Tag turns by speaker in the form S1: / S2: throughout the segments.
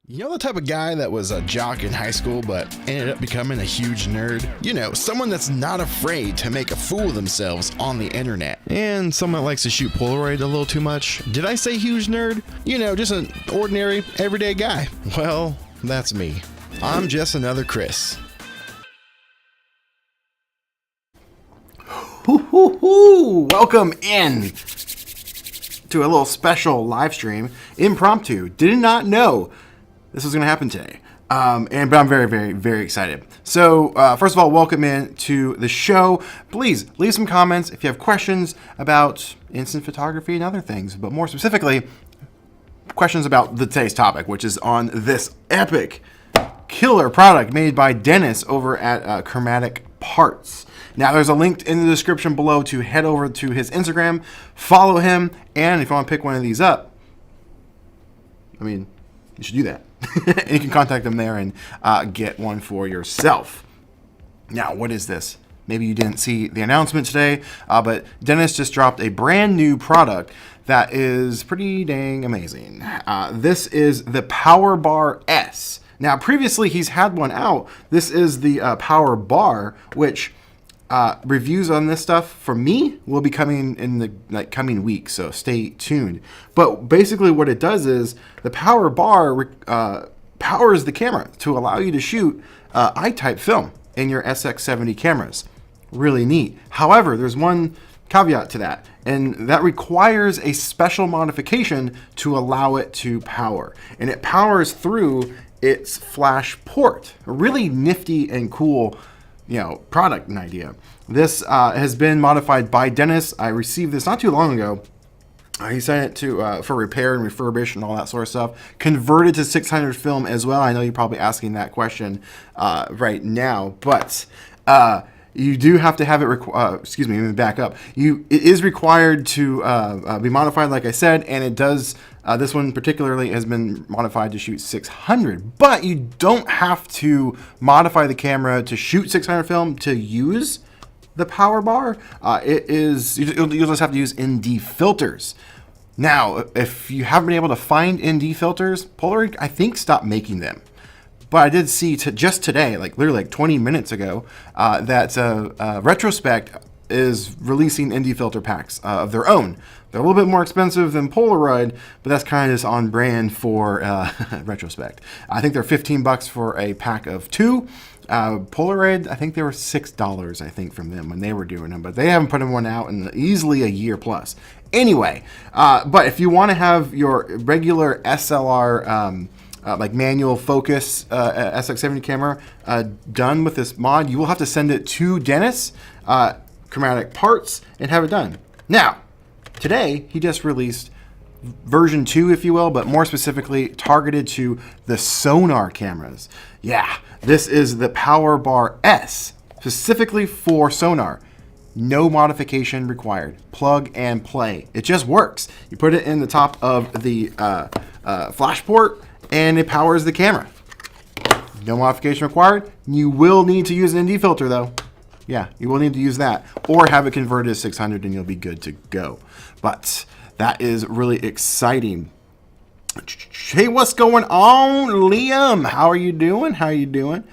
S1: You know the type of guy that was a jock in high school but ended up becoming a huge nerd? You know, someone that's not afraid to make a fool of themselves on the internet. And someone that likes to shoot Polaroid a little too much. Did I say huge nerd? You know, just an ordinary, everyday guy. Well, that's me. I'm just another Chris. Welcome in to a little special live stream, impromptu. Did not know this was going to happen today, but I'm very, very, very excited. So first of all, welcome in to the show. Please leave some comments if you have questions about instant photography and other things, but more specifically, questions about today's topic, which is on this epic killer product made by Dennis over at Chromatic Parts. Now, there's a link in the description below to head over to his Instagram, follow him, and if you want to pick one of these up, I mean, you should do that. And you can contact them there and get one for yourself. Now, what is this? Maybe you didn't see the announcement today, but Dennis just dropped a brand new product that is pretty dang amazing. This is the Powerbar-S. Now, previously he's had one out. This is the Power Bar, which reviews on this stuff for me will be coming in the coming week, so stay tuned. But basically what it does is the Power Bar powers the camera to allow you to shoot I-type film in your SX-70 cameras. Really neat. However, there's one caveat to that, and that requires a special modification to allow it to power. And it powers through its flash port. A really nifty and cool product and idea. This has been modified by Dennis. I received this not too long ago. He sent it to for repair and refurbish and all that sort of stuff. Converted to 600 film as well. I know you're probably asking that question right now, but you do have to have it. Excuse me, let me back up. It is required to be modified, like I said, and it does. This one particularly has been modified to shoot 600, but you don't have to modify the camera to shoot 600 film to use the Power Bar. You'll just have to use ND filters. Now, if you haven't been able to find ND filters, Polaroid, I think, stopped making them. But I did see just today, literally 20 minutes ago, that Retrospect is releasing ND filter packs of their own. They're a little bit more expensive than Polaroid, but that's kind of just on brand for Retrospect. I think they're $15 for a pack of 2, Polaroid, I think they were $6, I think, from them when they were doing them, but they haven't put one out in easily a year plus. Anyway, but if you want to have your regular SLR, like manual focus SX-70 camera done with this mod, you will have to send it to Dennis, Chromatic Parts, and have it done. Now, today, he just released version 2, if you will, but more specifically targeted to the Sonar cameras. Yeah, this is the Powerbar-S, specifically for Sonar. No modification required. Plug and play. It just works. You put it in the top of the flash port, and it powers the camera. No modification required. You will need to use an ND filter, though. Yeah, you will need to use that, or have it converted to 600, and you'll be good to go. But that is really exciting. Hey, what's going on, Liam? How are you doing? How are you doing?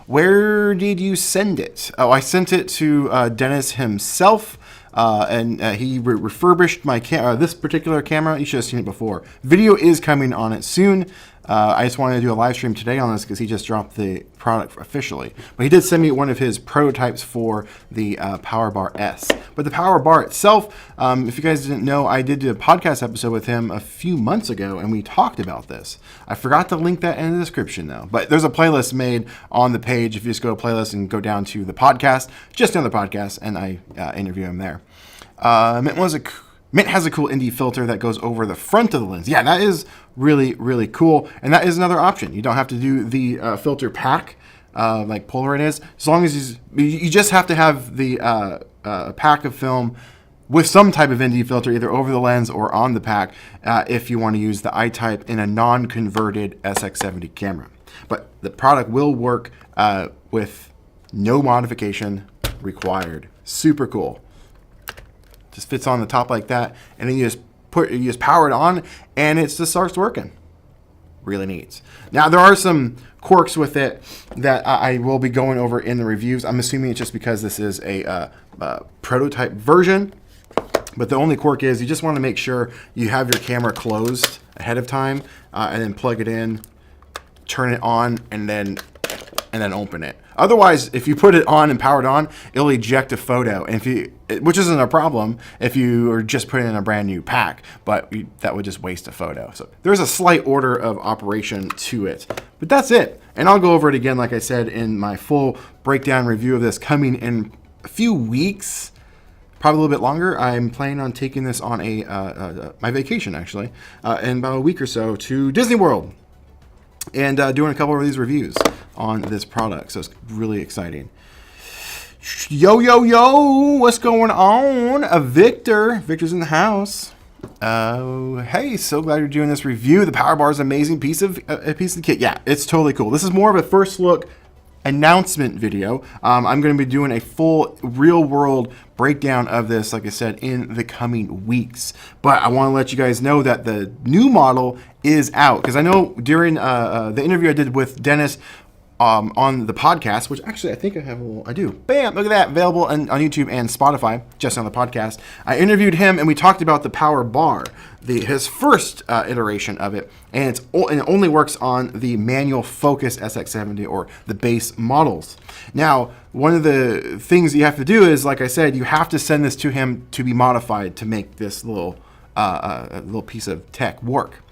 S1: Where did you send it? Oh, I sent it to Dennis himself, and he refurbished my this particular camera. You should have seen it before. Video is coming on it soon. I just wanted to do a live stream today on this because he just dropped the product officially. But he did send me one of his prototypes for the Powerbar-S. But the Powerbar itself, if you guys didn't know, I did do a podcast episode with him a few months ago, and we talked about this. I forgot to link that in the description, though. But there's a playlist made on the page. If you just go to playlist and go down to the podcast, just another podcast, and I interview him there. Mint has a cool ND filter that goes over the front of the lens. Yeah, that is really, really cool. And that is another option. You don't have to do the filter pack like Polaroid is. As long as you just have to have the pack of film with some type of ND filter, either over the lens or on the pack, if you want to use the I-type in a non-converted SX-70 camera. But the product will work with no modification required. Super cool. Just fits on the top like that, and then you just power it on, and it just starts working. Really neat. Now there are some quirks with it that I will be going over in the reviews. I'm assuming it's just because this is a prototype version, but the only quirk is you just want to make sure you have your camera closed ahead of time, and then plug it in, turn it on, and then open it. Otherwise, if you put it on and power it on, it'll eject a photo, and which isn't a problem if you are just putting in a brand new pack, but that would just waste a photo. So there's a slight order of operation to it, but that's it. And I'll go over it again, like I said, in my full breakdown review of this coming in a few weeks, probably a little bit longer. I'm planning on taking this on my vacation, actually, in about a week or so to Disney World, and doing a couple of these reviews on this product. So it's really exciting. Yo, what's going on? Victor's in the house. Hey, so glad you're doing this review. The Powerbar is an amazing piece of kit. Yeah, it's totally cool. This is more of a first look announcement video. I'm going to be doing a full real world breakdown of this, like I said, in the coming weeks. But I want to let you guys know that the new model is out, because I know during the interview I did with Dennis on the podcast, which actually I think I have I do. Bam! Look at that. Available on YouTube and Spotify, just on the podcast. I interviewed him, and we talked about the Powerbar, his first iteration of it, and it only works on the manual focus SX-70 or the base models. Now, one of the things you have to do is, like I said, you have to send this to him to be modified to make this little piece of tech work.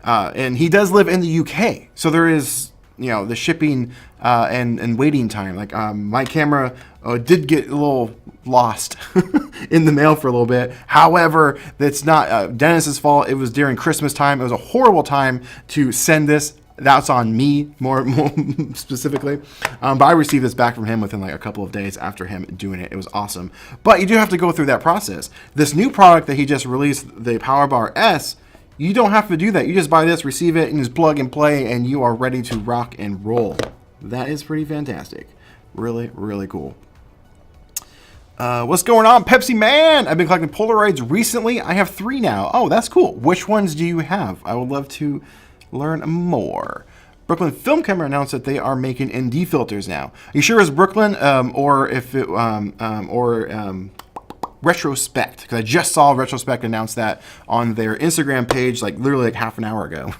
S1: And he does live in the UK, so there is, the shipping and waiting time. Like my camera did get a little lost in the mail for a little bit. However, that's not Dennis's fault. It was during Christmas time. It was a horrible time to send this. That's on me more specifically. But I received this back from him within like a couple of days after him doing it. It was awesome. But you do have to go through that process. This new product that he just released, the Powerbar-S, you don't have to do that. You just buy this, receive it, and just plug and play, and you are ready to rock and roll. That is pretty fantastic. Really, really cool. What's going on, Pepsi Man? I've been collecting Polaroids recently. I have 3 now. Oh, that's cool. Which ones do you have? I would love to learn more. Brooklyn Film Camera announced that they are making ND filters now. Are you sure it's Brooklyn, or if it, Retrospect? Because I just saw Retrospect announce that on their Instagram page, like literally like half an hour ago.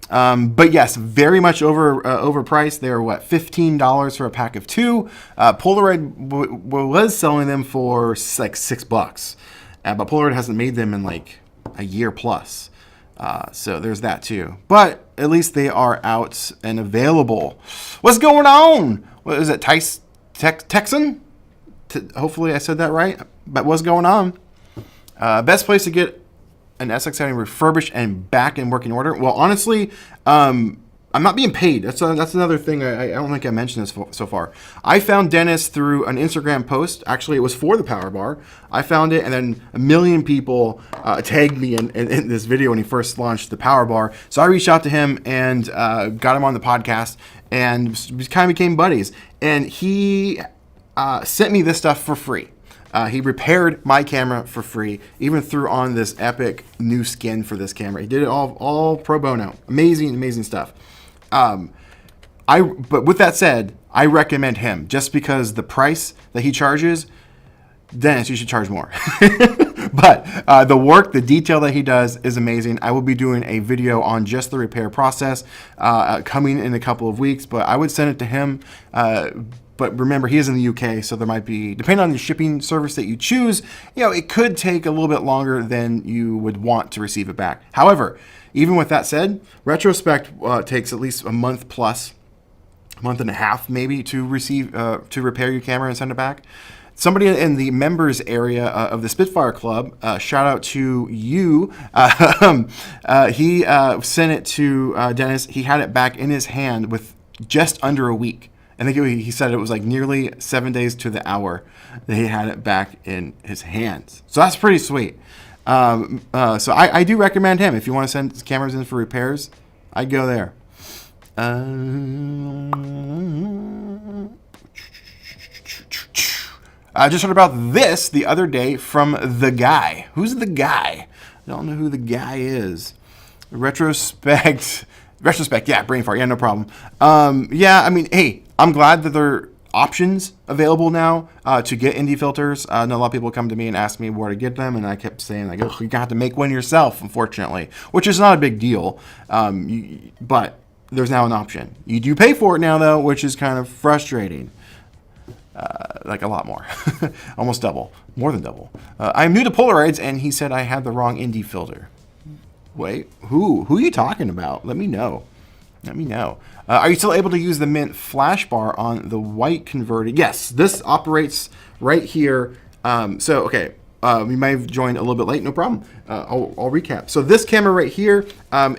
S1: But yes, very much overpriced. They're what, $15 for a pack of 2. Polaroid was selling them for like $6, but Polaroid hasn't made them in like a year plus. So there's that too. But at least they are out and available. What's going on? What is it? Texan? Hopefully I said that right. But what's going on? Best place to get an SX-70 refurbished and back in working order. Well, honestly, I'm not being paid. That's another thing. I don't think I mentioned this so far. I found Dennis through an Instagram post. Actually, it was for the Power Bar. I found it, and then a million people tagged me in this video when he first launched the Power Bar. So I reached out to him and got him on the podcast, and we kind of became buddies. And he sent me this stuff for free. He repaired my camera for free, even threw on this epic new skin for this camera. He did it all pro bono. Amazing stuff. But with that said, I recommend him just because the price that he charges, Dennis, you should charge more. But the work, the detail that he does is amazing. I will be doing a video on just the repair process coming in a couple of weeks, but I would send it to him. But remember, he is in the UK, so there might be, depending on the shipping service that you choose, it could take a little bit longer than you would want to receive it back. However, even with that said, retrospect takes at least a month plus, a month and a half maybe to repair your camera and send it back. Somebody in the members area of the Spitfire Club, shout out to you. He sent it to Dennis. He had it back in his hand with just under a week. I think he said it was like nearly 7 days to the hour that he had it back in his hands. So that's pretty sweet. So I do recommend him. If you want to send cameras in for repairs, I'd go there. I just heard about this the other day from the guy. Who's the guy? I don't know who the guy is. Retrospect, yeah, brain fart, yeah, no problem. Yeah, I mean, hey, I'm glad that there are options available now to get ND filters. I know a lot of people come to me and ask me where to get them, and I kept saying, like, oh, you got to make one yourself, unfortunately, which is not a big deal, but there's now an option. You do pay for it now, though, which is kind of frustrating. Like a lot more, almost double, more than double. I'm new to Polaroids, and he said I had the wrong ND filter. Wait, who are you talking about? Let me know. Are you still able to use the Mint flash bar on the white converted? Yes, this operates right here. Okay, we may have joined a little bit late. No problem. I'll recap. So this camera right here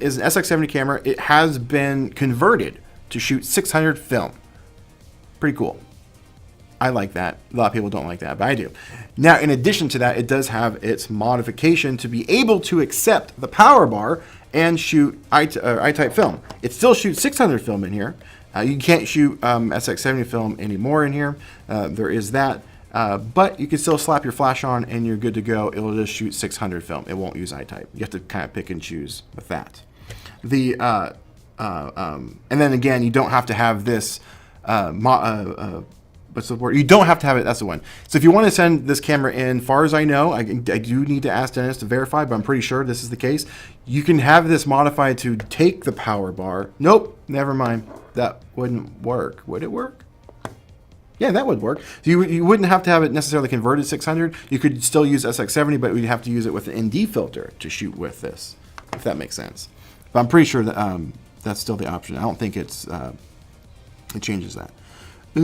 S1: is an SX-70 camera. It has been converted to shoot 600 film. Pretty cool. I like that. A lot of people don't like that, but I do. Now, in addition to that, it does have its modification to be able to accept the power bar and shoot I-type film. It still shoots 600 film in here. You can't shoot SX-70 film anymore in here. There is that. But you can still slap your flash on and you're good to go. It'll just shoot 600 film. It won't use I-type. You have to kind of pick and choose with that. And then again, you don't have to have this what's the word? You don't have to have it. That's the one. So if you want to send this camera in, far as I know, I do need to ask Dennis to verify, but I'm pretty sure this is the case. You can have this modified to take the power bar. Nope, never mind. That wouldn't work. Would it work? Yeah, that would work. So you wouldn't have to have it necessarily converted 600. You could still use SX-70, but we'd have to use it with an ND filter to shoot with this, if that makes sense. But I'm pretty sure that that's still the option. I don't think it changes that. All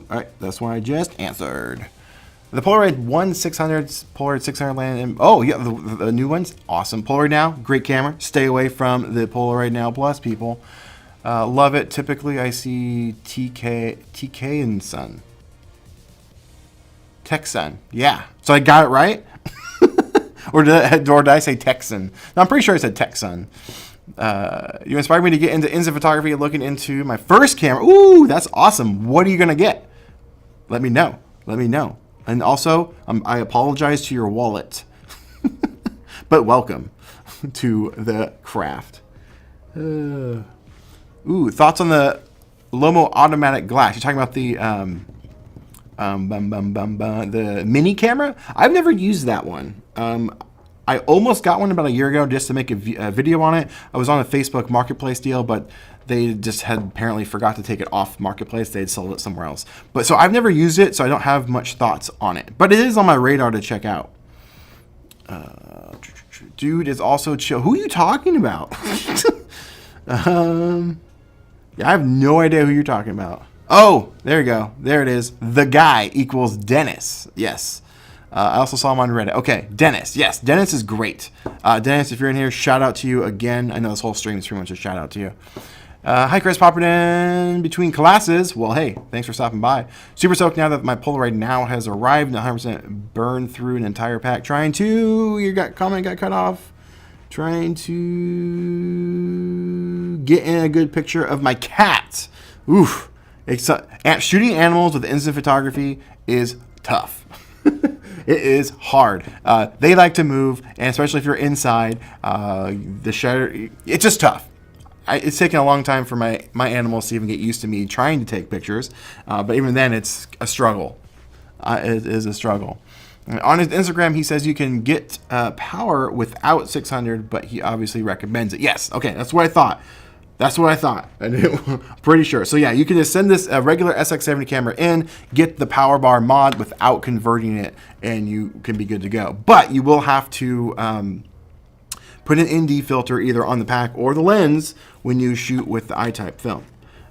S1: right, that's one I just answered. The Polaroid 1-600, Polaroid 600 land. Oh, yeah, the new ones. Awesome. Polaroid Now, great camera. Stay away from the Polaroid Now Plus, people. Love it. Typically, I see TK and Son. Texan. Yeah. So I got it right? or did I say Texan? No, I'm pretty sure I said Texan. You inspired me to get into instant photography, looking into my first camera. Ooh, that's awesome. What are you going to get? Let me know. And also, I apologize to your wallet. But welcome to the craft. Ooh, thoughts on the Lomo automatic glass? You're talking about the mini camera? I've never used that one. I almost got one about a year ago just to make a video on it. I was on a Facebook Marketplace deal, but they just had apparently forgot to take it off Marketplace. They had sold it somewhere else. But so I've never used it, so I don't have much thoughts on it. But it is on my radar to check out. Dude is also chill. Who are you talking about? Yeah, I have no idea who you're talking about. Oh, there you go. There it is. The guy equals Dennis. Yes. I also saw him on Reddit. Okay, Dennis. Yes, Dennis is great. Dennis, if you're in here, shout out to you again. I know this whole stream is pretty much a shout out to you. Hi, Chris, popping in between classes. Well, hey, thanks for stopping by. Super stoked now that my Polaroid now has arrived. 100% burned through an entire pack. Trying to, comment got cut off. Trying to get in a good picture of my cat. Oof. Shooting animals with instant photography is tough. It is hard. They like to move, and especially if you're inside, the shutter, it's just tough. It's taken a long time for my animals to even get used to me trying to take pictures, but even then, it's a struggle. It is a struggle. On his Instagram, he says you can get power without 600, but he obviously recommends it. Yes, okay, that's what I thought. I'm pretty sure. So yeah, you can just send this regular SX-70 camera in, get the power bar mod without converting it, and you can be good to go. But you will have to put an ND filter either on the pack or the lens when you shoot with the I-type film.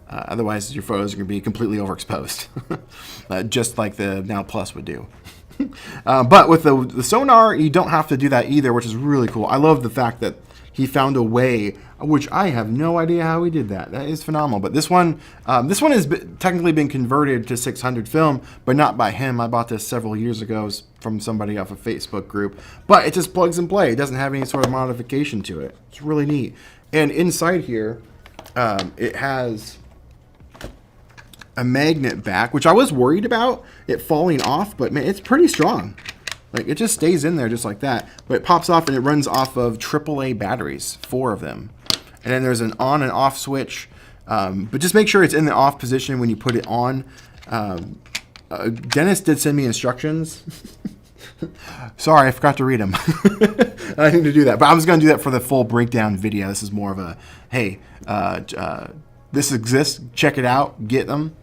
S1: Otherwise, your photos are going to be completely overexposed, just like the Now Plus would do. But with the Sonar, you don't have to do that either, which is really cool. I love the fact that he found a way, which I have no idea how he did that. That is phenomenal. But this one has technically been converted to 600 film, but not by him. I bought this several years ago from somebody off a Facebook group. But it just plugs and play. It doesn't have any sort of modification to it. It's really neat. And inside here, it has a magnet back, which I was worried about it falling off, but man, it's pretty strong. Like, it just stays in there just like that. But it pops off and it runs off of AAA batteries, 4 of them. And then there's an on and off switch. But just make sure it's in the off position when you put it on. Dennis did send me instructions. Sorry, I forgot to read them. I need to do that. But I was going to do that for the full breakdown video. This is more of a, hey, this exists. Check it out. Get them.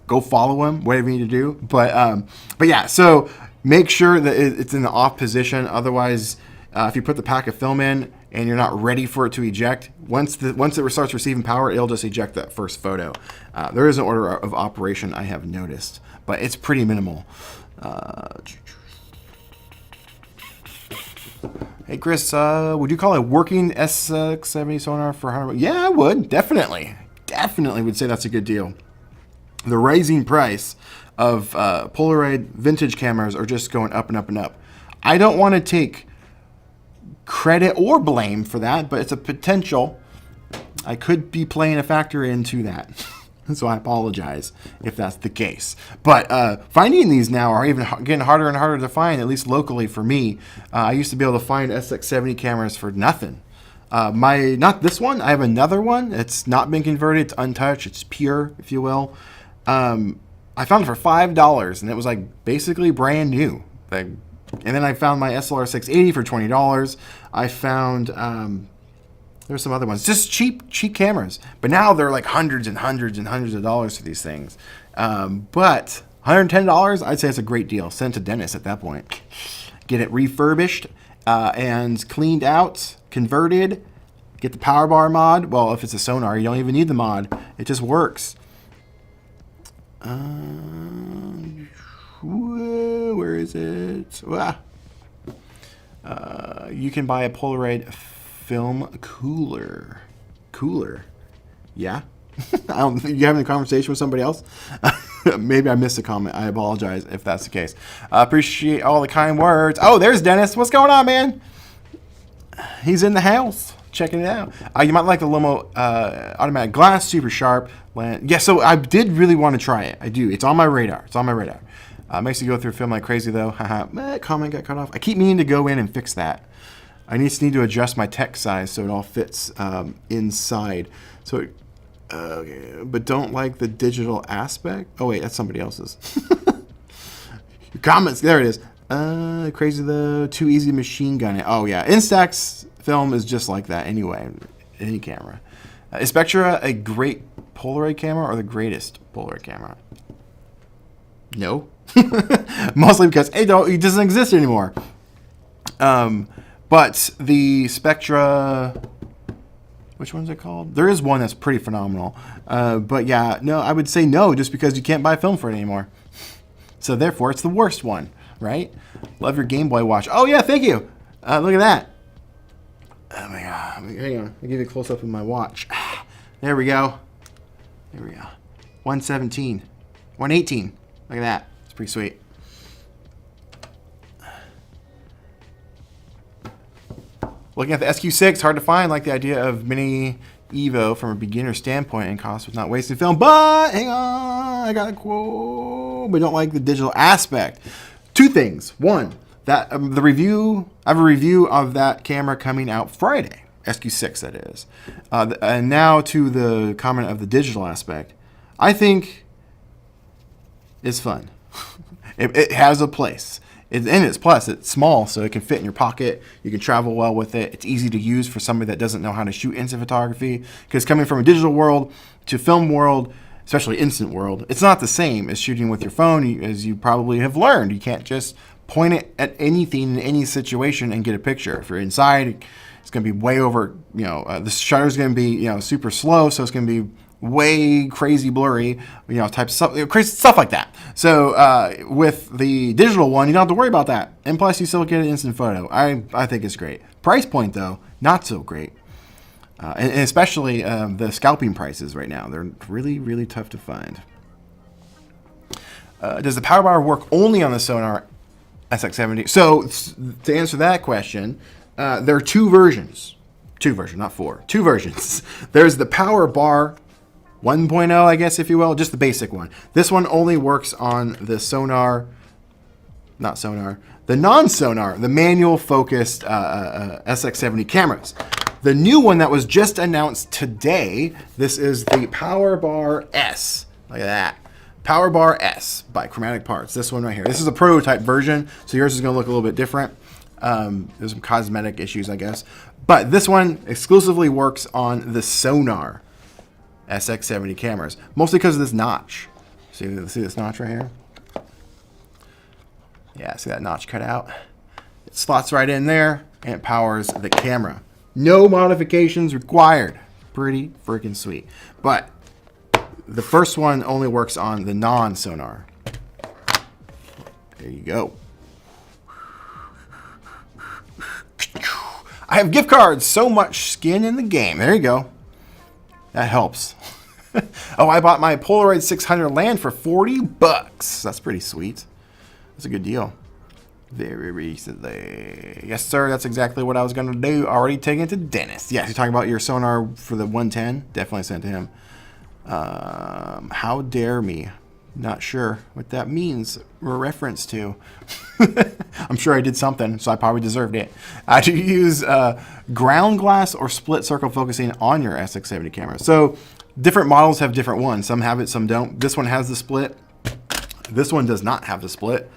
S1: Go follow him. Whatever you need to do. But yeah, so make sure that it's in the off position. Otherwise, if you put the pack of film in and you're not ready for it to eject, once it starts receiving power, it'll just eject that first photo. There is an order of operation I have noticed, but it's pretty minimal. Hey Chris, would you call a working SX-70 Sonar for 100? Yeah, I would. Definitely would say that's a good deal. The rising price of Polaroid vintage cameras are just going up and up and up. I don't want to take credit or blame for that, but it's a potential. I could be playing a factor into that. So I apologize if that's the case. But finding these now are even getting harder and harder to find, at least locally for me. I used to be able to find SX-70 cameras for nothing. Not this one. I have another one. It's not been converted. It's untouched. It's pure, if you will. I found it for $5, and it was like basically brand new. And then I found my SLR-680 for $20. I found there's some other ones, just cheap cameras. But now they're like hundreds and hundreds and hundreds of dollars for these things. But $110, I'd say it's a great deal. Send to Dennis at that point. Get it refurbished and cleaned out, converted. Get the power bar mod. Well, if it's a Sonar, you don't even need the mod. It just works. Where is it? You can buy a Polaroid film cooler. Yeah. You having a conversation with somebody else? Maybe I missed a comment. I apologize if that's the case. I appreciate all the kind words. Oh, there's Dennis. What's going on, man? He's in the house checking it out. You might like the Lomo automatic glass, super sharp. Yeah, so I did really want to try it. I do. It's on my radar. Makes you go through film like crazy though. Haha. Comment got cut off. I keep meaning to go in and fix that. I need to adjust my text size so it all fits inside. So, okay, but don't like the digital aspect. Oh wait, that's somebody else's. Comments. There it is. Crazy though. Too easy machine gun it. Oh yeah, Instax film is just like that anyway. Any camera. Is Spectra a great Polaroid camera or the greatest Polaroid camera? No. Mostly because it doesn't exist anymore. But the Spectra, which one's it called? There is one that's pretty phenomenal. But yeah, no, I would say no, just because you can't buy film for it anymore. So therefore, it's the worst one, right? Love your Game Boy watch. Oh yeah, thank you. Look at that. Oh my God. Hang on. I'll give you a close up of my watch. There we go. There we go. 117. 118. Look at that. It's pretty sweet. Looking at the SQ6, hard to find. Like the idea of mini Evo from a beginner standpoint and cost with not wasting film. But hang on, I got a quote. But don't like the digital aspect. Two things. One, that the review. I have a review of that camera coming out Friday. SQ6, that is. And now to the comment of the digital aspect. I think it's fun. It has a place. Plus, it's small, so it can fit in your pocket. You can travel well with it. It's easy to use for somebody that doesn't know how to shoot instant photography. Because coming from a digital world to film world, especially instant world, it's not the same as shooting with your phone, as you probably have learned. You can't just point it at anything in any situation and get a picture. If you're inside, it's going to be way over, the shutter's going to be, super slow, so it's going to be way crazy blurry, type of stuff, crazy stuff like that. So with the digital one, you don't have to worry about that. And plus, you still get an instant photo. I think it's great. Price point, though, not so great. And especially the scalping prices right now. They're really, really tough to find. Does the power bar work only on the Sonar SX-70? So to answer that question, there are two versions. Not four. Two versions. There's the Power Bar 1.0, I guess, if you will, just the basic one. This one only works on the Sonar, not Sonar, the non-Sonar, the manual focused SX-70 cameras. The new one that was just announced today, this is the Powerbar-S. Look at that. Powerbar-S by Chromatic Parts. This one right here. This is a prototype version, so yours is going to look a little bit different. There's some cosmetic issues, I guess. But this one exclusively works on the Sonar SX-70 cameras, mostly because of this notch. See this notch right here? Yeah, see that notch cut out? It slots right in there, and it powers the camera. No modifications required. Pretty freaking sweet. But the first one only works on the non-Sonar. There you go. I have gift cards. So much skin in the game. There you go. That helps. Oh, I bought my Polaroid 600 Land for $40. That's pretty sweet. That's a good deal. Very recently. Yes, sir. That's exactly what I was going to do. Already taking it to Dennis. Yes, you're talking about your Sonar for the 110. Definitely sent to him. How dare me? Not sure what that means. A reference to. I'm sure I did something, so I probably deserved it. Do you use ground glass or split circle focusing on your SX-70 camera? So different models have different ones. Some have it, some don't. This one has the split. This one does not have the split.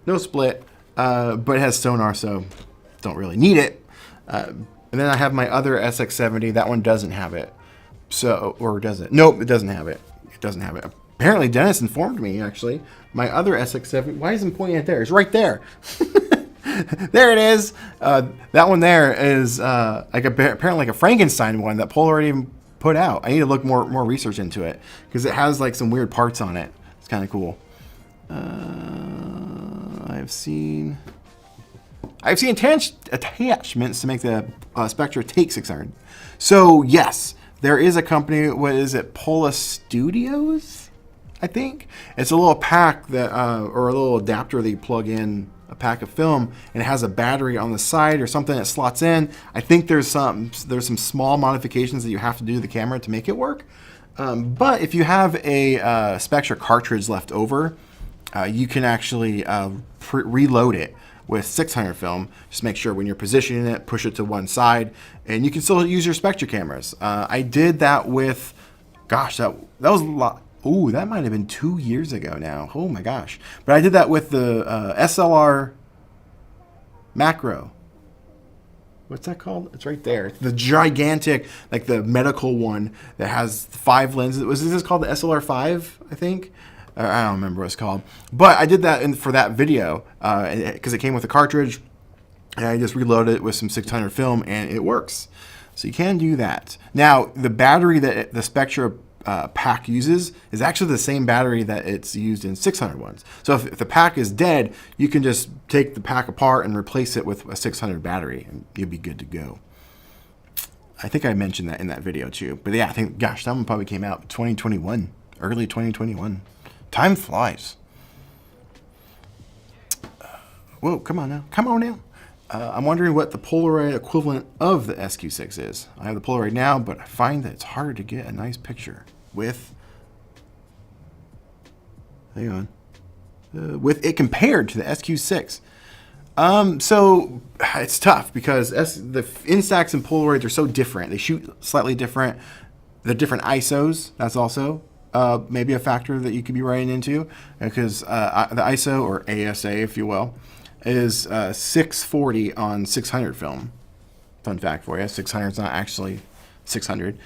S1: No split, but it has Sonar, so don't really need it. And then I have my other SX-70. That one doesn't have it. So, or does it? Nope, it doesn't have it. It doesn't have it. Apparently, Dennis informed me, actually. My other SX-70, why isn't pointing at there? It's right there. There it is. That one there is apparently like a Frankenstein one that Polaroid even put out. I need to look more research into it because it has like some weird parts on it. It's kind of cool. I've seen attachments to make the Spectra take 600. So yes, there is a company. What is it? Pola Studios, I think. It's a little pack that, or a little adapter that you plug in a pack of film, and it has a battery on the side or something that slots in. I think there's some small modifications that you have to do to the camera to make it work. But if you have a Spectra cartridge left over, you can actually reload it with 600 film. Just make sure when you're positioning it, push it to one side, and you can still use your Spectra cameras. I did that with, gosh, that was a lot. Ooh, that might have been 2 years ago now. Oh my gosh. But I did that with the SLR macro. What's that called? It's right there. The gigantic, like the medical one that has 5 lenses. Was this called the SLR5, I think? I don't remember what it's called. But I did that for that video because it came with a cartridge. And I just reloaded it with some 600 film, and it works. So you can do that. Now, the battery that the Spectra pack uses is actually the same battery that it's used in 600 ones. So if the pack is dead, you can just take the pack apart and replace it with a 600 battery, and you'll be good to go. I think I mentioned that in that video too. But yeah, I think, gosh, that one probably came out 2021, early 2021. Time flies. Whoa, come on now. Come on now. I'm wondering what the Polaroid equivalent of the SQ6 is. I have the Polaroid now, but I find that it's harder to get a nice picture with, hang on, with it compared to the SQ6. So it's tough because the Instax and Polaroids are so different. They shoot slightly different. They're different ISOs. That's also maybe a factor that you could be running into because the ISO, or ASA, if you will, is 640 on 600 film. Fun fact for you, 600 is not actually 600.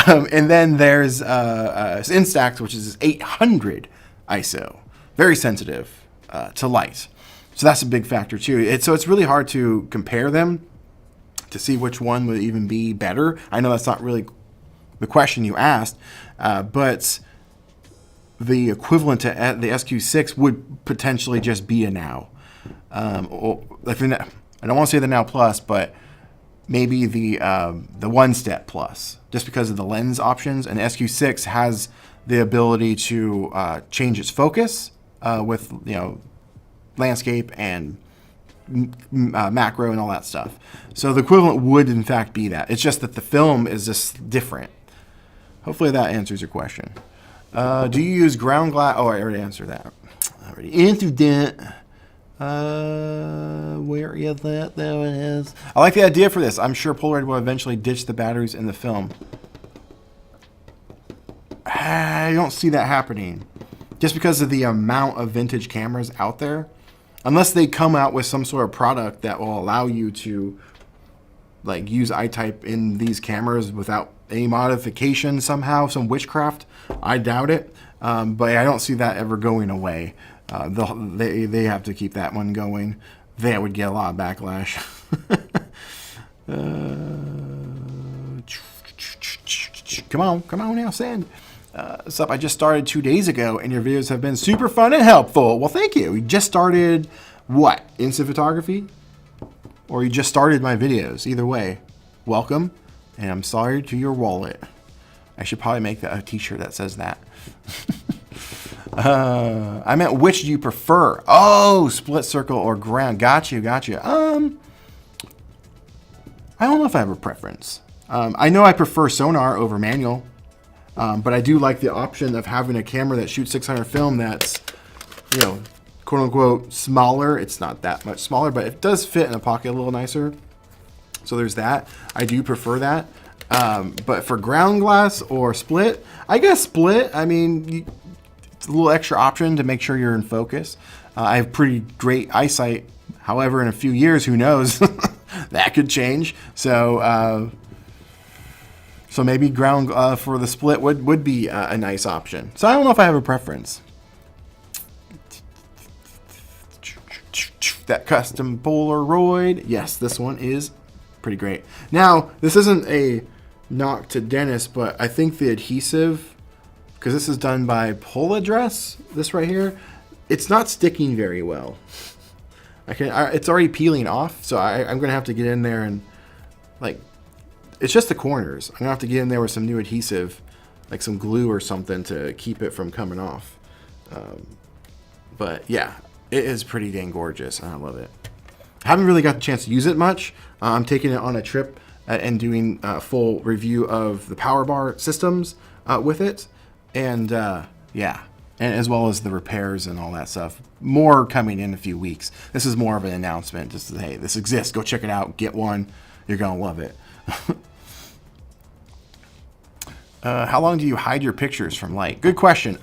S1: And then there's Instax, which is 800 ISO. Very sensitive to light. So that's a big factor too. So it's really hard to compare them to see which one would even be better. I know that's not really the question you asked, but the equivalent to the SQ6 would potentially just be a Now. Or I don't want to say the Now Plus, but maybe the One Step Plus, just because of the lens options. And the SQ6 has the ability to change its focus with landscape and macro and all that stuff. So the equivalent would in fact be that. It's just that the film is just different. Hopefully that answers your question. Do you use ground glass? Oh, I already answered that. Where is that? There it is. I like the idea for this. I'm sure Polaroid will eventually ditch the batteries in the film. I don't see that happening. Just because of the amount of vintage cameras out there. Unless they come out with some sort of product that will allow you to use I-type in these cameras without any modification somehow, some witchcraft. I doubt it. But I don't see that ever going away. They have to keep that one going. They would get a lot of backlash. Come on now, send. What's up? I just started 2 days ago, and your videos have been super fun and helpful. Well, thank you. You just started what? Instant photography? Or you just started my videos? Either way, welcome, and I'm sorry to your wallet. I should probably make a t-shirt that says that. I meant, which do you prefer? Oh, split circle or ground. Got you. I don't know if I have a preference. I know I prefer Sonar over manual, but I do like the option of having a camera that shoots 600 film that's, quote unquote smaller. It's not that much smaller, but it does fit in a pocket a little nicer. So there's that. I do prefer that. But for ground glass or split, I guess split. I mean, it's a little extra option to make sure you're in focus. I have pretty great eyesight. However, in a few years, who knows? That could change. So maybe ground for the split would be a nice option. So I don't know if I have a preference. That custom Polaroid. Yes, this one is pretty great. Now, this isn't a knock to Dennis, but I think the adhesive, because this is done by Poladress, this right here, it's not sticking very well. It's already peeling off, so I'm going to have to get in there and, it's just the corners. I'm going to have to get in there with some new adhesive, like some glue or something to keep it from coming off. But yeah, it is pretty dang gorgeous, and I love it. I haven't really got the chance to use it much. I'm taking it on a trip and doing a full review of the Powerbar systems with it. And yeah, and as well as the repairs and all that stuff. More coming in a few weeks. This is more of an announcement. Just to, hey, this exists. Go check it out. Get one. You're going to love it. How long do you hide your pictures from light? Good question.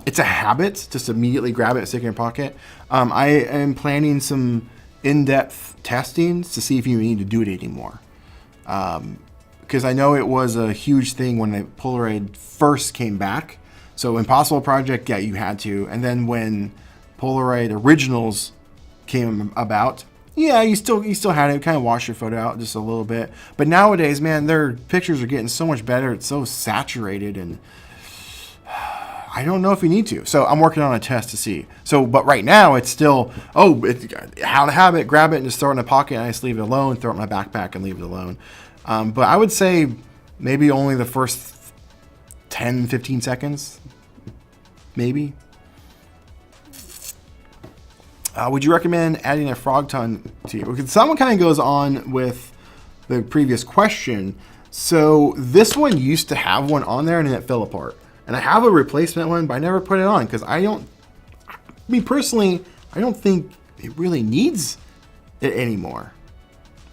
S1: It's a habit just immediately grab it and stick it in your pocket. I am planning some in-depth testings to see if you need to do it anymore. Because I know it was a huge thing when the Polaroid first came back. So Impossible Project, yeah, you had to. And then when Polaroid Originals came about, yeah, you still had to kind of wash your photo out just a little bit. But nowadays, man, their pictures are getting so much better. It's so saturated, and I don't know if you need to. So I'm working on a test to see. So, but right now it's still, how to have it, grab it and just throw it in a pocket and I just leave it alone, throw it in my backpack and leave it alone. But I would say maybe only the first 10, 15 seconds, maybe. Would you recommend adding a frog tongue to you? Because someone kind of goes on with the previous question. So this one used to have one on there and then it fell apart. And I have a replacement one, but I never put it on because me personally, I don't think it really needs it anymore.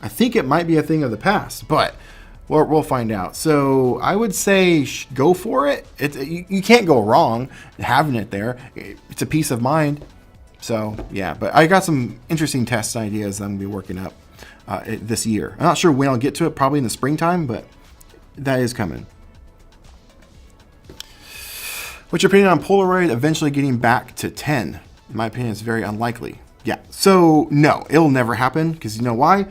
S1: I think it might be a thing of the past, but we'll find out. So I would say go for it. You can't go wrong having it there. It's a peace of mind. So yeah, but I got some interesting test ideas that I'm gonna be working up this year. I'm not sure when I'll get to it, probably in the springtime, but that is coming. What's your opinion on Polaroid eventually getting back to 10? In my opinion, it's very unlikely. Yeah, so no, it'll never happen because you know why?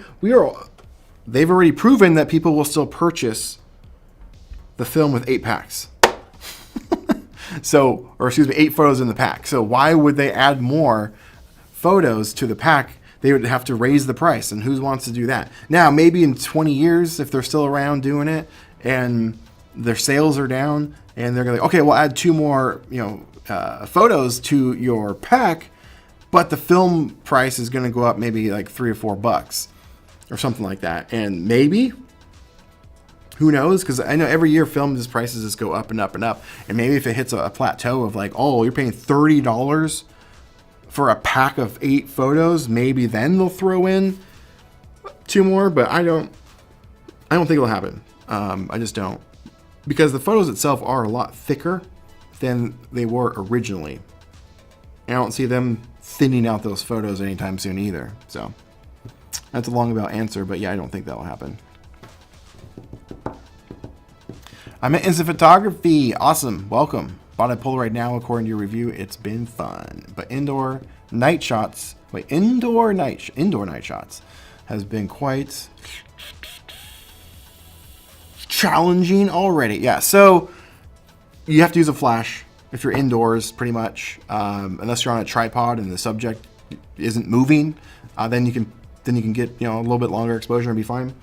S1: They've already proven that people will still purchase the film with 8 packs. So, or excuse me, 8 photos in the pack. So why would they add more photos to the pack? They would have to raise the price, and who wants to do that? Now, maybe in 20 years, if they're still around doing it, and their sales are down, and they're gonna, okay, we'll add 2 more, photos to your pack, but the film price is gonna go up maybe like $3 or $4 or something like that, and maybe. Who knows? Because I know every year film prices just go up and up and up. And maybe if it hits a plateau of like, oh, you're paying $30 for a pack of 8 photos, maybe then they'll throw in 2 more. But I don't think it'll happen. I just don't. Because the photos itself are a lot thicker than they were originally. And I don't see them thinning out those photos anytime soon either. So that's a long about answer, but yeah, I don't think that'll happen. I'm at Instant Photography. Awesome. Welcome. Bought a Polaroid now. According to your review, it's been fun. But indoor night shots has been quite challenging already. Yeah, so you have to use a flash if you're indoors, pretty much, unless you're on a tripod and the subject isn't moving. Then you can get a little bit longer exposure and be fine.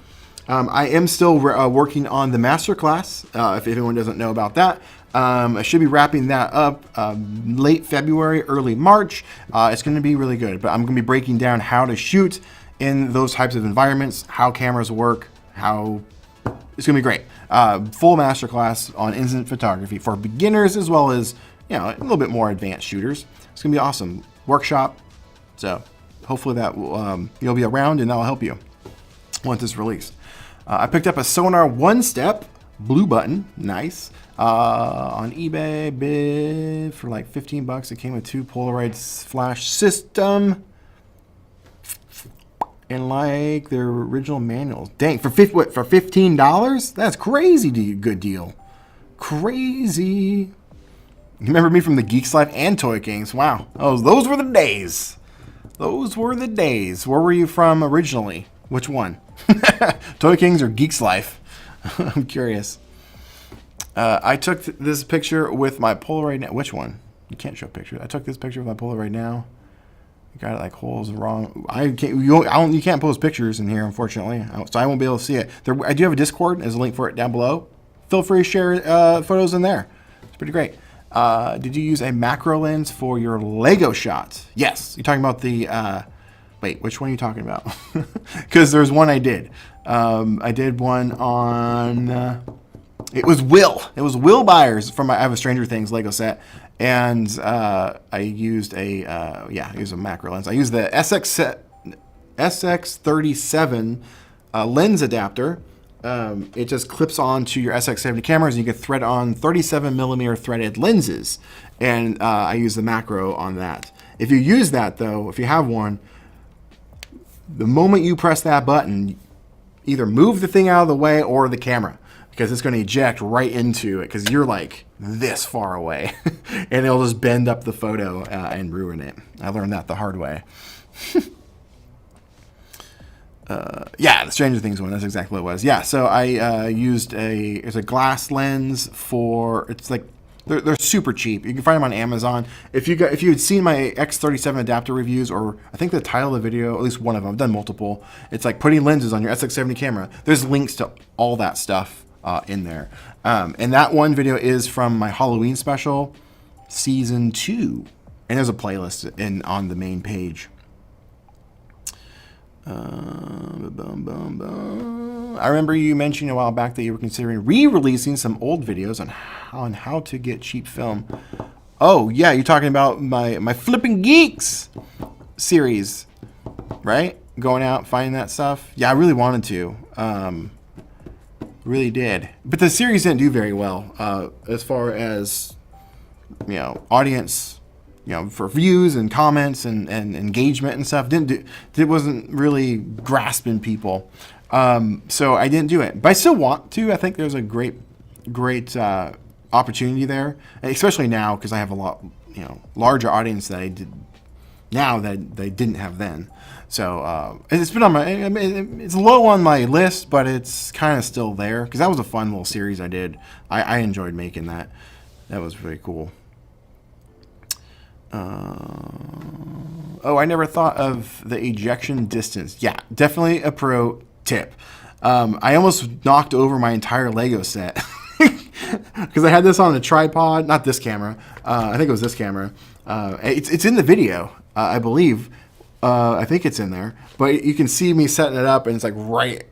S1: I am still working on the masterclass, if anyone doesn't know about that. I should be wrapping that up late February, early March. It's going to be really good, but I'm going to be breaking down how to shoot in those types of environments, how cameras work, it's going to be great. Full masterclass on instant photography for beginners as well as a little bit more advanced shooters. It's going to be awesome. Workshop. So hopefully that will, you'll be around and that'll help you once it's released. I picked up a Sonar one-step blue button, nice, on eBay, bid for like $15. It came with 2 Polaroid flash system and like their original manuals. Dang, for $15? That's crazy good deal. Crazy. You remember me from the Geeks Life and Toy Kings? Wow, those were the days. Those were the days. Where were you from originally? Which one? Toy Kings or Geeks Life? I'm curious. I took this picture with my Polaroid now. Which one? You can't show pictures. I took this picture with my Polaroid now. You got it like holes wrong. You can't post pictures in here, unfortunately, so I won't be able to see it. I do have a Discord. There's a link for it down below. Feel free to share photos in there. It's pretty great. Did you use a macro lens for your Lego shots? Yes. You're talking about the... Wait, which one are you talking about? Because there's one I did. I did one on... it was Will. It was Will Byers from I have a Stranger Things Lego set. And I used a macro lens. I used the SX-37 lens adapter it just clips onto your SX-70 cameras, and you can thread on 37mm threaded lenses. And I use the macro on that. If you use that, though, if you have one, the moment you press that button, either move the thing out of the way or the camera, because it's going to eject right into it because you're like this far away and it'll just bend up the photo and ruin it. I learned that the hard way. Yeah, the Stranger Things one, that's exactly what it was. Yeah, so I used it's a glass lens for, it's like, they're super cheap. You can find them on Amazon. If you had seen my X37 adapter reviews, or I think the title of the video, at least one of them, I've done multiple. It's like putting lenses on your SX70 camera. There's links to all that stuff in there. And that one video is from my Halloween special, season 2. And there's a playlist on the main page. I remember you mentioning a while back that you were considering re-releasing some old videos on how to get cheap film. Oh yeah, you're talking about my Flipping Geeks series, right? Going out, finding that stuff. Yeah, I really wanted to. Really did. But the series didn't do very well as far as, audience, for views and comments and engagement and stuff. It wasn't really grasping people. So I didn't do it. But I still want to. I think there's a great opportunity there, especially now because I have a lot, larger audience that I did now that they didn't have then. So it's been on my, it's low on my list, but it's kind of still there because that was a fun little series I did. I enjoyed making that. That was really cool. Oh, I never thought of the ejection distance. Yeah, definitely a pro tip. I almost knocked over my entire Lego set because I had this on a tripod. Not this camera. I think it was this camera. It's in the video, I believe. I think it's in there. But you can see me setting it up, and it's like right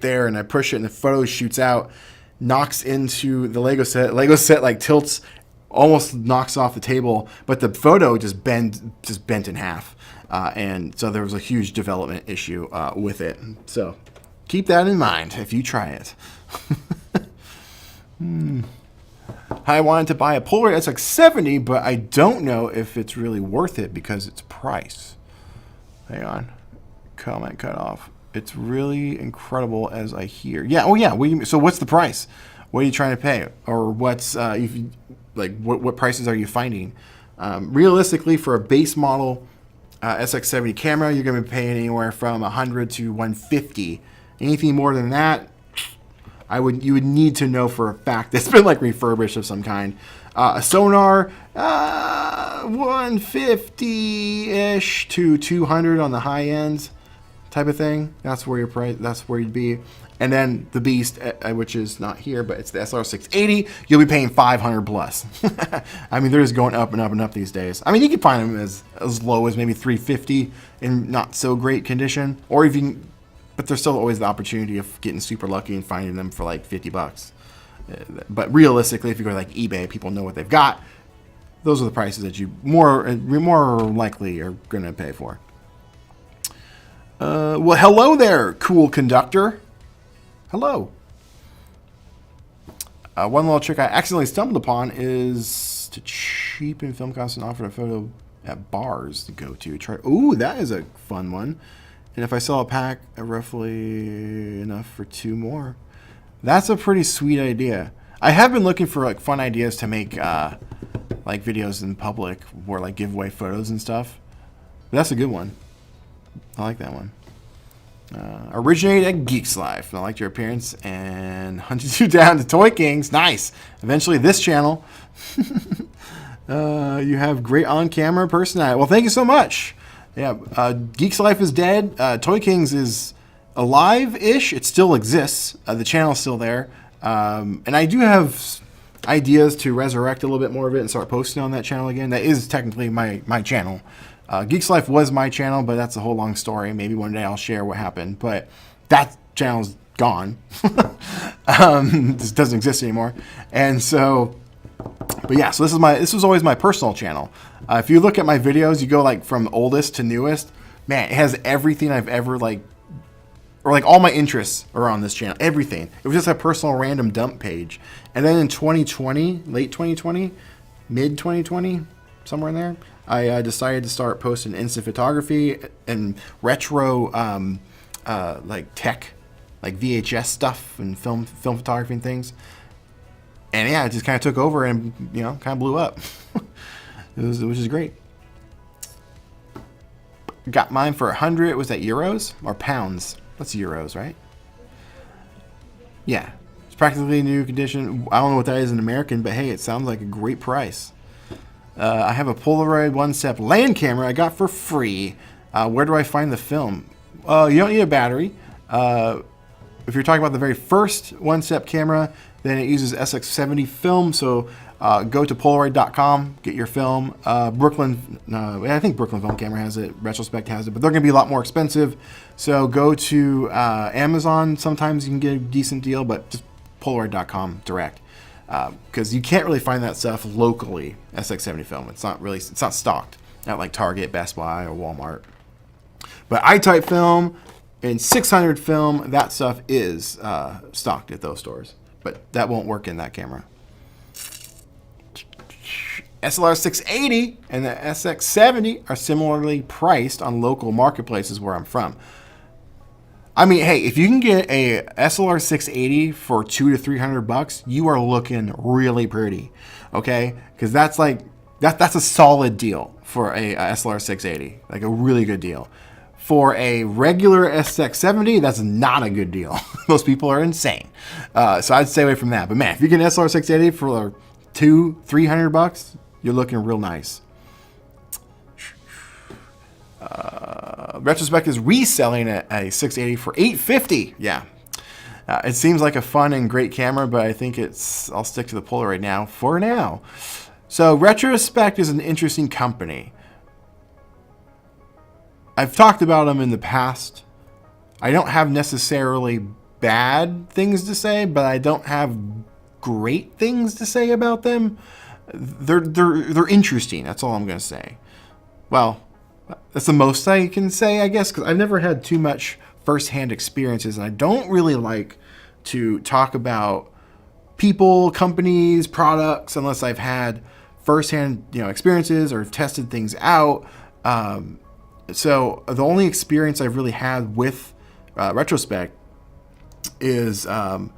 S1: there. And I push it, and the photo shoots out, knocks into the Lego set. Lego set like tilts, almost knocks off the table, but the photo just bent in half. And so there was a huge development issue with it. So keep that in mind if you try it. I wanted to buy a Polaroid SX-70, but I don't know if it's really worth it because it's price. Hang on. Comment cut off. It's really incredible as I hear. Yeah. Oh yeah. So what's the price? What are you trying to pay? Or what's what prices are you finding? Realistically, for a base model SX-70 camera, you're going to be paying anywhere from $100 to $150. Anything more than that, you would need to know for a fact it's been like refurbished of some kind. A Sonar, 150-ish to 200 on the high end type of thing. That's where your price. That's where you'd be. And then the beast, which is not here, but it's the SR680. You'll be paying $500 plus. I mean, they're just going up and up and up these days. I mean, you can find them as low as maybe $350 in not so great condition, or even, but there's still always the opportunity of getting super lucky and finding them for like $50. But realistically, if you go to like eBay, people know what they've got. Those are the prices that you more likely are going to pay for. Well, hello there, cool conductor. Hello. One little trick I accidentally stumbled upon is to cheapen film costs and offer a photo at bars to go to. Ooh, that is a fun one. And if I sell a pack, roughly enough for 2 more. That's a pretty sweet idea. I have been looking for like fun ideas to make like videos in public or like giveaway photos and stuff. But that's a good one. I like that one. Originated at Geeks Life. I liked your appearance and hunted you down to Toy Kings. Nice. Eventually this channel. You have great on-camera personality. Well, thank you so much. Yeah, Geeks Life is dead. Toy Kings is alive-ish. It still exists. The channel's still there. And I do have ideas to resurrect a little bit more of it and start posting on that channel again. That is technically my channel. Geeks Life was my channel, but that's a whole long story. Maybe one day I'll share what happened. But that channel's gone. This doesn't exist anymore. And so, but yeah, so this was always my personal channel. If you look at my videos, you go like from oldest to newest. Man, it has everything I've ever like or like all my interests are on this channel. Everything. It was just a personal random dump page. And then in 2020, late 2020, mid 2020, somewhere in there, I decided to start posting instant photography and retro, like tech, like VHS stuff and film photography and things. And yeah, it just kind of took over and, you know, kind of blew up, which is great. Got mine for 100. Was that euros or pounds? That's euros, right? Yeah. It's practically new condition. I don't know what that is in American, but hey, it sounds like a great price. I have a Polaroid one-step land camera I got for free. Where do I find the film? You don't need a battery. If you're talking about the very first one-step camera, then it uses SX-70 film. So go to Polaroid.com, get your film. Brooklyn, I think Brooklyn Film Camera has it. Retrospect has it, but they're going to be a lot more expensive. So go to Amazon. Sometimes you can get a decent deal, but just Polaroid.com direct. Because you can't really find that stuff locally, SX-70 film. It's not stocked at like Target, Best Buy, or Walmart. But I-type film and 600 film, that stuff is stocked at those stores. But that won't work in that camera. SLR-680 and the SX-70 are similarly priced on local marketplaces where I'm from. I mean, hey, if you can get a SLR-680 for $200 to $300, you are looking really pretty, okay? Because that's like that's a solid deal for a SLR-680, like a really good deal. For a regular SX-70, that's not a good deal. Those people are insane. So I'd stay away from that. But man, if you get an SLR-680 for $200-300, you're looking real nice. Retrospect is reselling a 680 for $850. Yeah. It seems like a fun and great camera, but I think I'll stick to the Polaroid now for now. So Retrospect is an interesting company. I've talked about them in the past. I don't have necessarily bad things to say, but I don't have great things to say about them. They're interesting. That's all I'm going to say. Well, that's the most I can say, I guess, because I've never had too much firsthand experiences, and I don't really like to talk about people, companies, products unless I've had firsthand, experiences or tested things out. So the only experience I've really had with Retrospect is, they're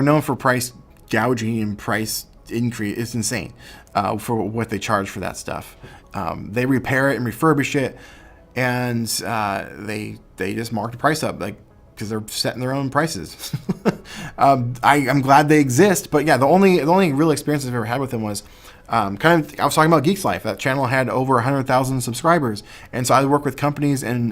S1: known for price gouging and price increase. It's insane for what they charge for that stuff. They repair it and refurbish it, and they just mark the price up, like, because they're setting their own prices. I'm glad they exist, but yeah, the only real experience I've ever had with them was I was talking about Geeks Life. That channel had over 100,000 subscribers, and so I work with companies and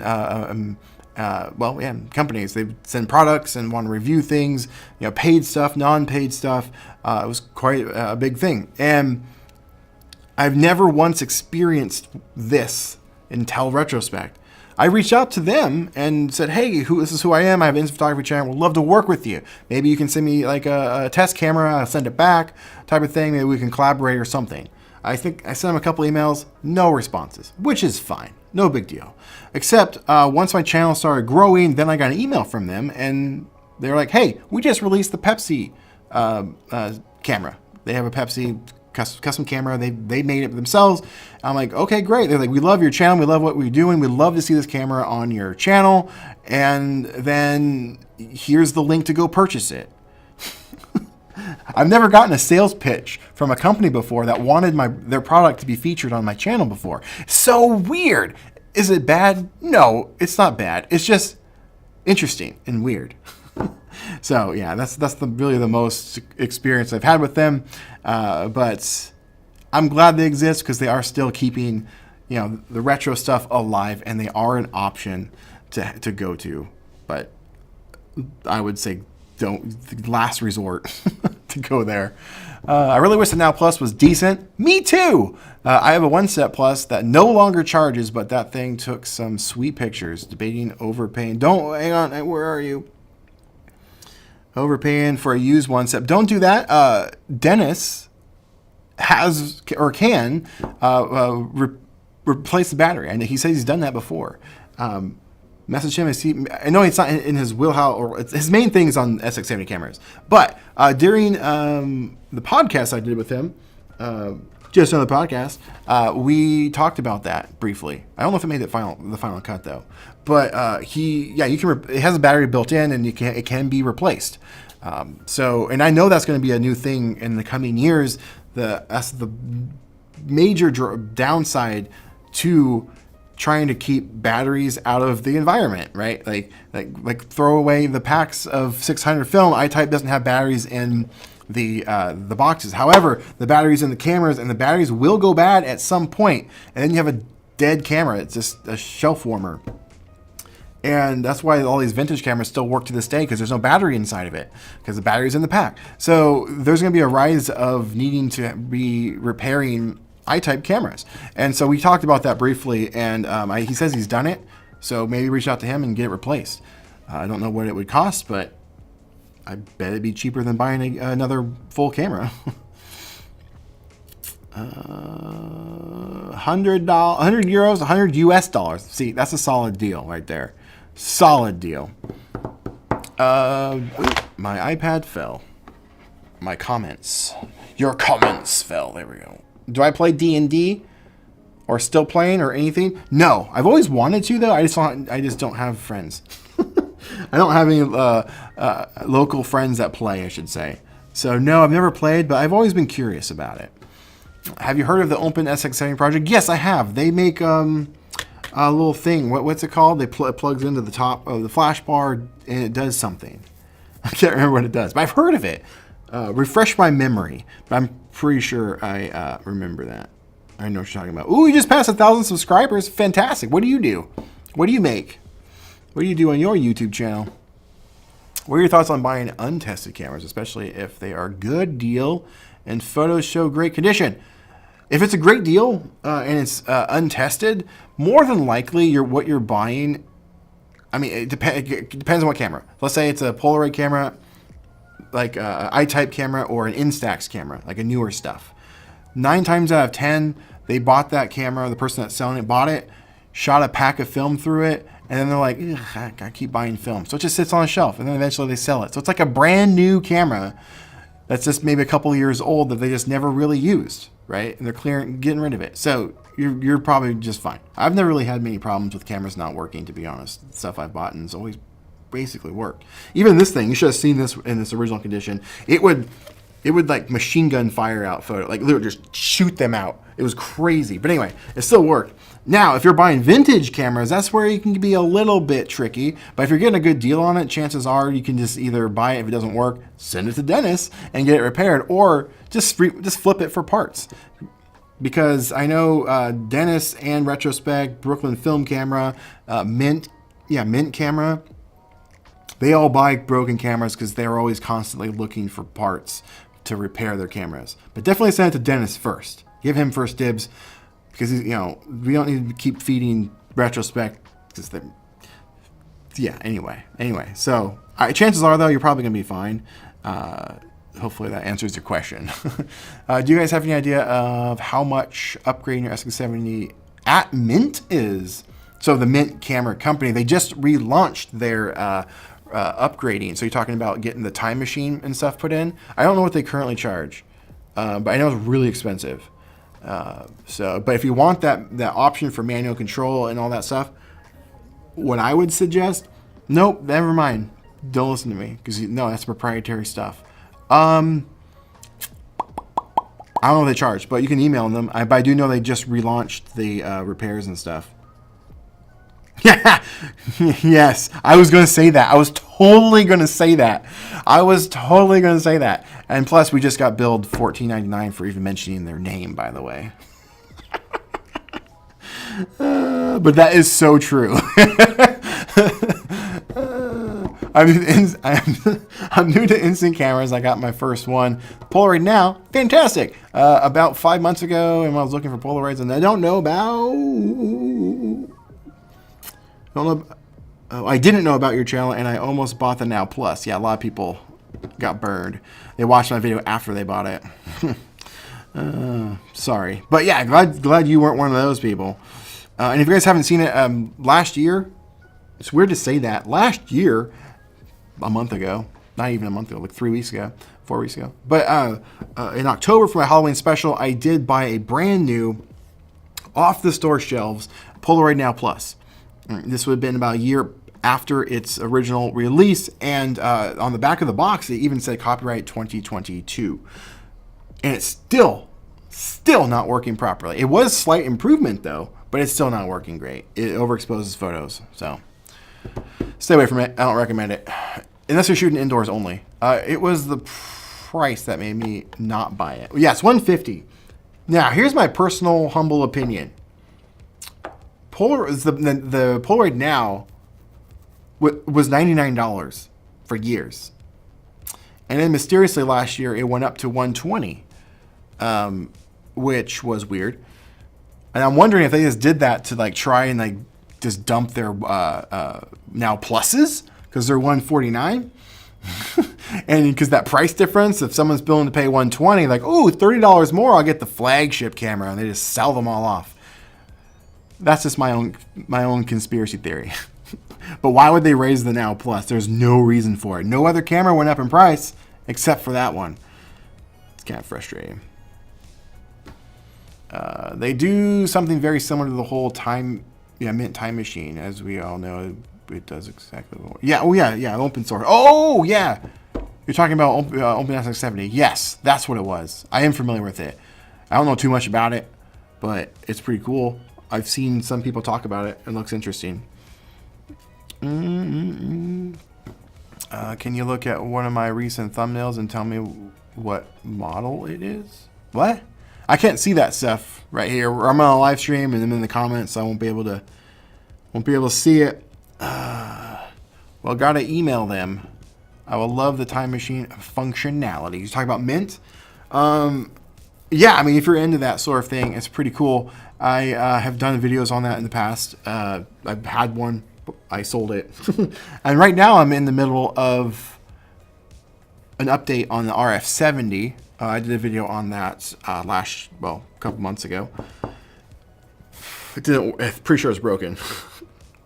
S1: companies. They send products and want to review things, paid stuff, non-paid stuff. It was quite a big thing, and I've never once experienced this until Retrospect. I reached out to them and said, hey, this is who I am. I have an instant photography channel. Would love to work with you. Maybe you can send me like a test camera, I'll send it back, type of thing. Maybe we can collaborate or something. I think I sent them a couple emails, no responses, which is fine. No big deal. Except once my channel started growing, then I got an email from them, and they were like, hey, we just released the Pepsi camera. They have a Pepsi custom camera. They made it themselves. I'm like, okay, great. They're like, we love your channel. We love what we're doing. We'd love to see this camera on your channel. And then here's the link to go purchase it. I've never gotten a sales pitch from a company before that wanted their product to be featured on my channel before. So weird. Is it bad? No, it's not bad. It's just interesting and weird. So yeah, that's really the most experience I've had with them. But I'm glad they exist because they are still keeping, the retro stuff alive, and they are an option to go to. But I would say last resort to go there. I really wish the Now Plus was decent. Me too. I have a One Step Plus that no longer charges, but that thing took some sweet pictures. Debating overpaying. Hang on. Where are you? Overpaying for a used One Step. Don't do that. Dennis has or can replace the battery, and he says he's done that before. Message him. I know it's not in his wheelhouse, or his main thing is on SX-70 cameras. But during the podcast I did with him, just on the podcast, we talked about that briefly. I don't know if it made the final cut though. But it has a battery built in, and it can be replaced. And I know that's going to be a new thing in the coming years. That's the major downside to trying to keep batteries out of the environment, right? Like throw away the packs of 600 film. iType doesn't have batteries in the boxes. However, the batteries in the cameras, and the batteries will go bad at some point, and then you have a dead camera. It's just a shelf warmer. And that's why all these vintage cameras still work to this day, because there's no battery inside of it, because the battery's in the pack. So there's going to be a rise of needing to be repairing iType cameras. And so we talked about that briefly, and he says he's done it. So maybe reach out to him and get it replaced. I don't know what it would cost, but I bet it'd be cheaper than buying another full camera. $100, €100, $100. See, that's a solid deal right there. Solid deal. My iPad fell. My comments. Your comments fell. There we go. Do I play D&D? Or still playing or anything? No. I've always wanted to, though. I just don't have friends. I don't have any local friends that play, I should say. So, no, I've never played, but I've always been curious about it. Have you heard of the Open SX-70 project? Yes, I have. They make a little thing. What's it called? It plugs into the top of the flash bar, and it does something. I can't remember what it does, but I've heard of it. Refresh my memory. But I'm pretty sure I remember that. I know what you're talking about. Ooh, you just passed 1,000 subscribers. Fantastic. What do you do? What do you make? What do you do on your YouTube channel? What are your thoughts on buying untested cameras, especially if they are a good deal and photos show great condition? If it's a great deal and it's untested, more than likely what you're buying, I mean, it depends on what camera. Let's say it's a Polaroid camera, like an iType camera, or an Instax camera, like a newer stuff. 9 times out of 10, they bought that camera, the person that's selling it bought it, shot a pack of film through it, and then they're like, I keep buying film. So it just sits on a shelf, and then eventually they sell it. So it's like a brand new camera that's just maybe a couple of years old that they just never really used, right? And they're getting rid of it. So you're probably just fine. I've never really had many problems with cameras not working, to be honest. The stuff I've bought and it's always basically worked. Even this thing, you should have seen this in its original condition. It would like machine gun fire out photo, like literally just shoot them out. It was crazy. But anyway, it still worked. Now, if you're buying vintage cameras, that's where you can be a little bit tricky. But if you're getting a good deal on it, chances are you can just either buy it if it doesn't work, send it to Dennis and get it repaired, or just flip it for parts. Because I know Dennis and Retrospect, Brooklyn Film Camera, Mint Camera, they all buy broken cameras because they're always constantly looking for parts to repair their cameras. But definitely send it to Dennis first. Give him first dibs, because we don't need to keep feeding Retrospect. Anyway. So chances are, though, you're probably gonna be fine. Hopefully that answers your question. Do you guys have any idea of how much upgrading your SX-70 at Mint is? So the Mint camera company, they just relaunched their upgrading. So you're talking about getting the time machine and stuff put in. I don't know what they currently charge, but I know it's really expensive. But if you want that option for manual control and all that stuff, what I would suggest, nope, never mind. Don't listen to me, because no, that's proprietary stuff. I don't know what they charge, but you can email them. But I do know they just relaunched the repairs and stuff. Yes, I was going to say that. I was totally going to say that. And plus, we just got billed $14.99 for even mentioning their name, by the way. But that is so true. I'm new to instant cameras. I got my first one, Polaroid now. Fantastic. About 5 months ago, and when I was looking for Polaroids, and I didn't know about your channel, and I almost bought the Now Plus. Yeah, a lot of people got burned. They watched my video after they bought it. Sorry. But yeah, glad you weren't one of those people. And if you guys haven't seen it, last year, It's weird to say that. Last year, a month ago, not even a month ago, like 3 weeks ago, 4 weeks ago. But in October for my Halloween special, I did buy a brand new, off the store shelves, Polaroid Now Plus. This would have been about a year after its original release, and on the back of the box, it even said copyright 2022. And it's still not working properly. It was slight improvement though, but it's still not working great. It overexposes photos, so stay away from it. I don't recommend it unless you're shooting indoors only. It was the price that made me not buy it. Yeah, it's $150. Now, here's my personal humble opinion. The Polaroid Now was $99 for years, and then mysteriously last year it went up to $120, which was weird. And I'm wondering if they just did that to like try and like just dump their Now Pluses because they're $149. And because that price difference, if someone's willing to pay $120, like, oh, $30 more, I'll get the flagship camera, and they just sell them all off. That's just my own conspiracy theory. But why would they raise the Now Plus? There's no reason for it. No other camera went up in price except for that one. It's kind of frustrating. They do something very similar to the whole Mint Time Machine, as we all know. It does exactly what. Yeah. Oh yeah. Open source. Oh yeah. You're talking about Open SX-70. Yes, that's what it was. I am familiar with it. I don't know too much about it, but it's pretty cool. I've seen some people talk about it. It looks interesting. Can you look at one of my recent thumbnails and tell me what model it is? What? I can't see that stuff right here. I'm on a live stream and I'm in the comments, so I won't be able to see it. Well, gotta email them. I will love the time machine functionality. You talking about Mint? Yeah, I mean, if you're into that sort of thing, it's pretty cool. I have done videos on that in the past. I've had one. I sold it. And right now I'm in the middle of an update on the RF-70. I did a video on that a couple months ago. I'm pretty sure it's broken.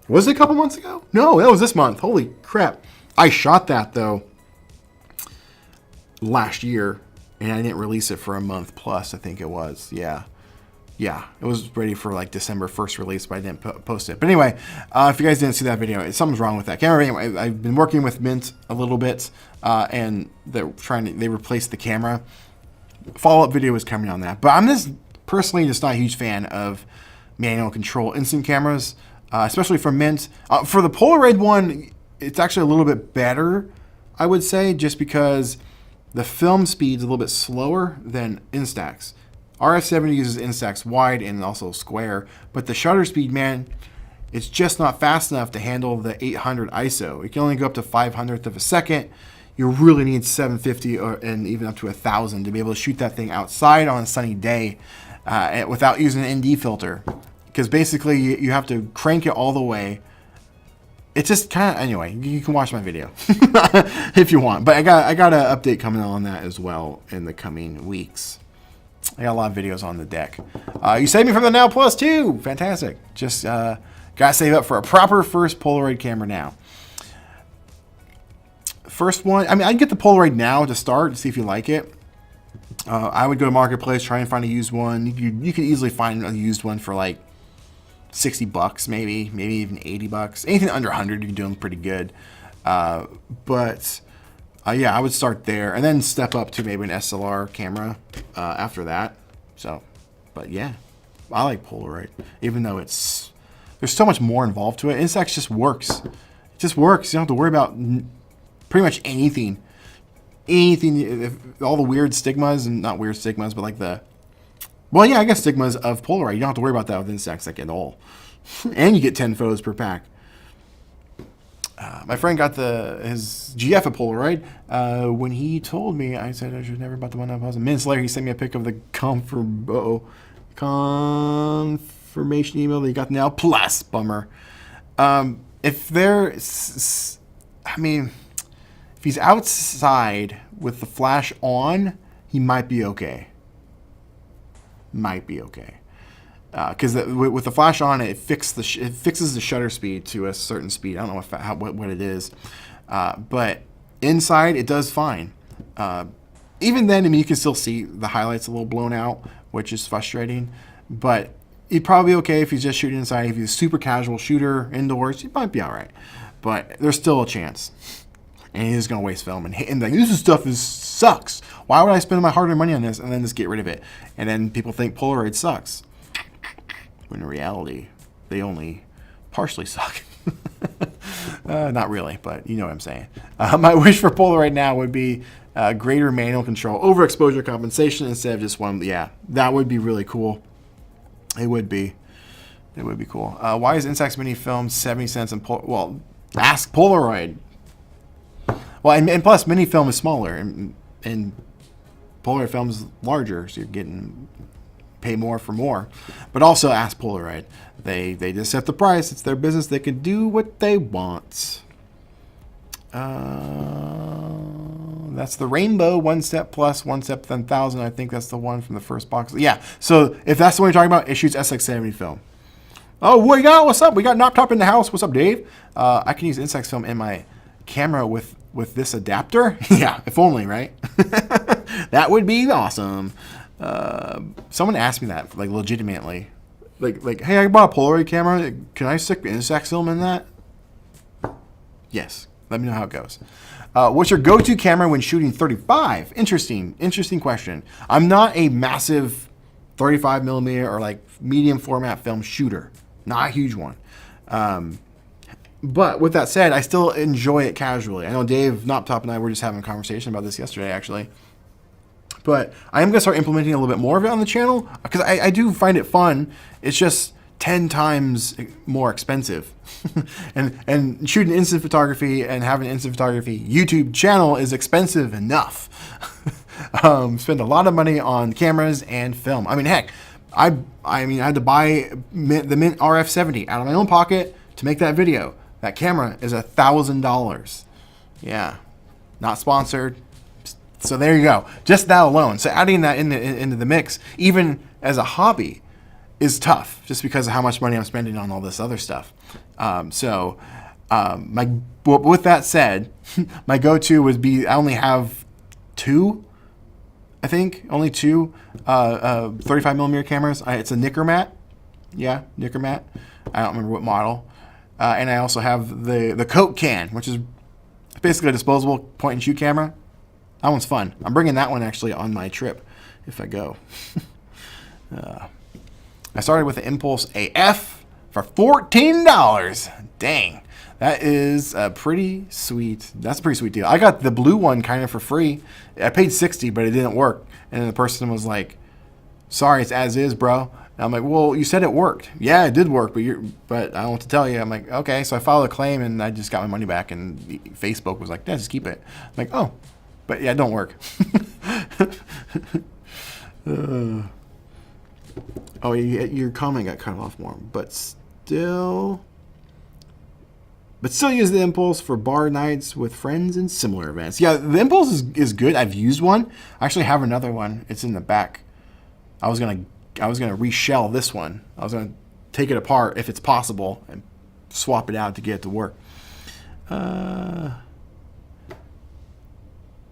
S1: Was it a couple months ago? No, that was this month. Holy crap. I shot that, though, last year, and I didn't release it for a month plus, I think it was. Yeah, it was ready for, like, December 1st release, but I didn't post it. But anyway, if you guys didn't see that video, something's wrong with that camera. Anyway, I've been working with Mint a little bit, and they replaced the camera. Follow-up video is coming on that. But I'm personally just not a huge fan of manual control instant cameras, especially from Mint. For the Polaroid one, it's actually a little bit better, I would say, just because the film speed's a little bit slower than Instax. RF-70 uses Instax wide and also square, but the shutter speed, man, it's just not fast enough to handle the 800 ISO. It can only go up to 500th of a second. You really need 750 and even up to 1,000 to be able to shoot that thing outside on a sunny day without using an ND filter. Because basically you have to crank it all the way. It's just kind of, anyway, you can watch my video if you want. But I got an update coming on that as well in the coming weeks. I got a lot of videos on the deck. You saved me from the Now Plus too. Fantastic. Just got to save up for a proper first Polaroid camera now. First one, I mean, I'd get the Polaroid Now to start to see if you like it. I would go to Marketplace, try and find a used one. You could easily find a used one for like $60 maybe even $80. Anything under 100 you can do them pretty good. Yeah, I would start there and then step up to maybe an SLR camera after that. So, but yeah, I like Polaroid, even though there's so much more involved to it. Instax just works. It just works. You don't have to worry about pretty much anything. All the weird stigmas, and not weird stigmas, but like I guess stigmas of Polaroid. You don't have to worry about that with Instax like at all. And you get 10 photos per pack. My friend got his GF of Polaroid. When he told me, I said I should never bought the one up. Minutes later, he sent me a pic of the confirmation email that he got Now Plus. Bummer. If he's outside with the flash on, he might be okay. because with the flash on, it fixes the shutter speed to a certain speed. I don't know what it is, but inside it does fine. Even then, I mean, you can still see the highlights a little blown out, which is frustrating. But he'd probably be okay if he's just shooting inside. If he's a super casual shooter indoors, he might be all right. But there's still a chance. And he's going to waste film and like, this stuff sucks. Why would I spend my hard-earned money on this and then just get rid of it? And then people think Polaroid sucks. When in reality, they only partially suck. Not really, but you know what I'm saying. My wish for Polaroid now would be greater manual control, overexposure compensation instead of just one. Yeah, that would be really cool. It would be. It would be cool. Why is Instax Mini Film 70 cents and well, ask Polaroid. Well, and plus mini film is smaller and Polaroid film is larger, so you're getting pay more for more. But also ask Polaroid. They just set the price. It's their business. They can do what they want. That's the Rainbow 1 Step Plus 1 Step 10,000. I think that's the one from the first box. Yeah. So if that's the one you're talking about, it shoots SX-70 film. Oh, what you got? What's up? We got Knock Top in the house. What's up, Dave? I can use Instax film in my camera with this adapter. Yeah, if only, right? That would be awesome. Someone asked me that, like, legitimately. Like, hey, I bought a Polaroid camera. Can I stick Instax film in that? Yes. Let me know how it goes. What's your go-to camera when shooting 35? Interesting question. I'm not a massive 35 millimeter or like medium format film shooter. Not a huge one. But with that said, I still enjoy it casually. I know Dave Knoptop and I were just having a conversation about this yesterday, actually. But I am going to start implementing a little bit more of it on the channel because I do find it fun. It's just 10 times more expensive. and shooting instant photography and having an instant photography YouTube channel is expensive enough. Spend a lot of money on cameras and film. I mean, heck, I had to buy the Mint RF-70 out of my own pocket to make that video. That camera is $1,000. Yeah, not sponsored. So there you go. Just that alone. So adding that into the mix, even as a hobby, is tough. Just because of how much money I'm spending on all this other stuff. With that said, my go-to would be I only have two. I think only two 35 millimeter cameras. It's a Nickermat. Yeah, Nickermat. I don't remember what model. And I also have the Coke can, which is basically a disposable point and shoot camera. That one's fun. I'm bringing that one actually on my trip if I go. I started with the Impulse AF for $14. Dang. That is a pretty sweet. That's a pretty sweet deal. I got the blue one kind of for free. I paid $60, but it didn't work. And then the person was like, "Sorry, it's as is, bro." And I'm like, "Well, you said it worked." "Yeah, it did work, but I don't know what to tell you." I'm like, "Okay." So I filed a claim and I just got my money back. And Facebook was like, "Yeah, just keep it." I'm like, "Oh, but yeah, it don't work." Oh, your comment got cut off more, but still use the Impulse for bar nights with friends and similar events. Yeah, the Impulse is good. I've used one. I actually have another one. It's in the back. I was gonna reshell this one. I was gonna take it apart if it's possible and swap it out to get it to work.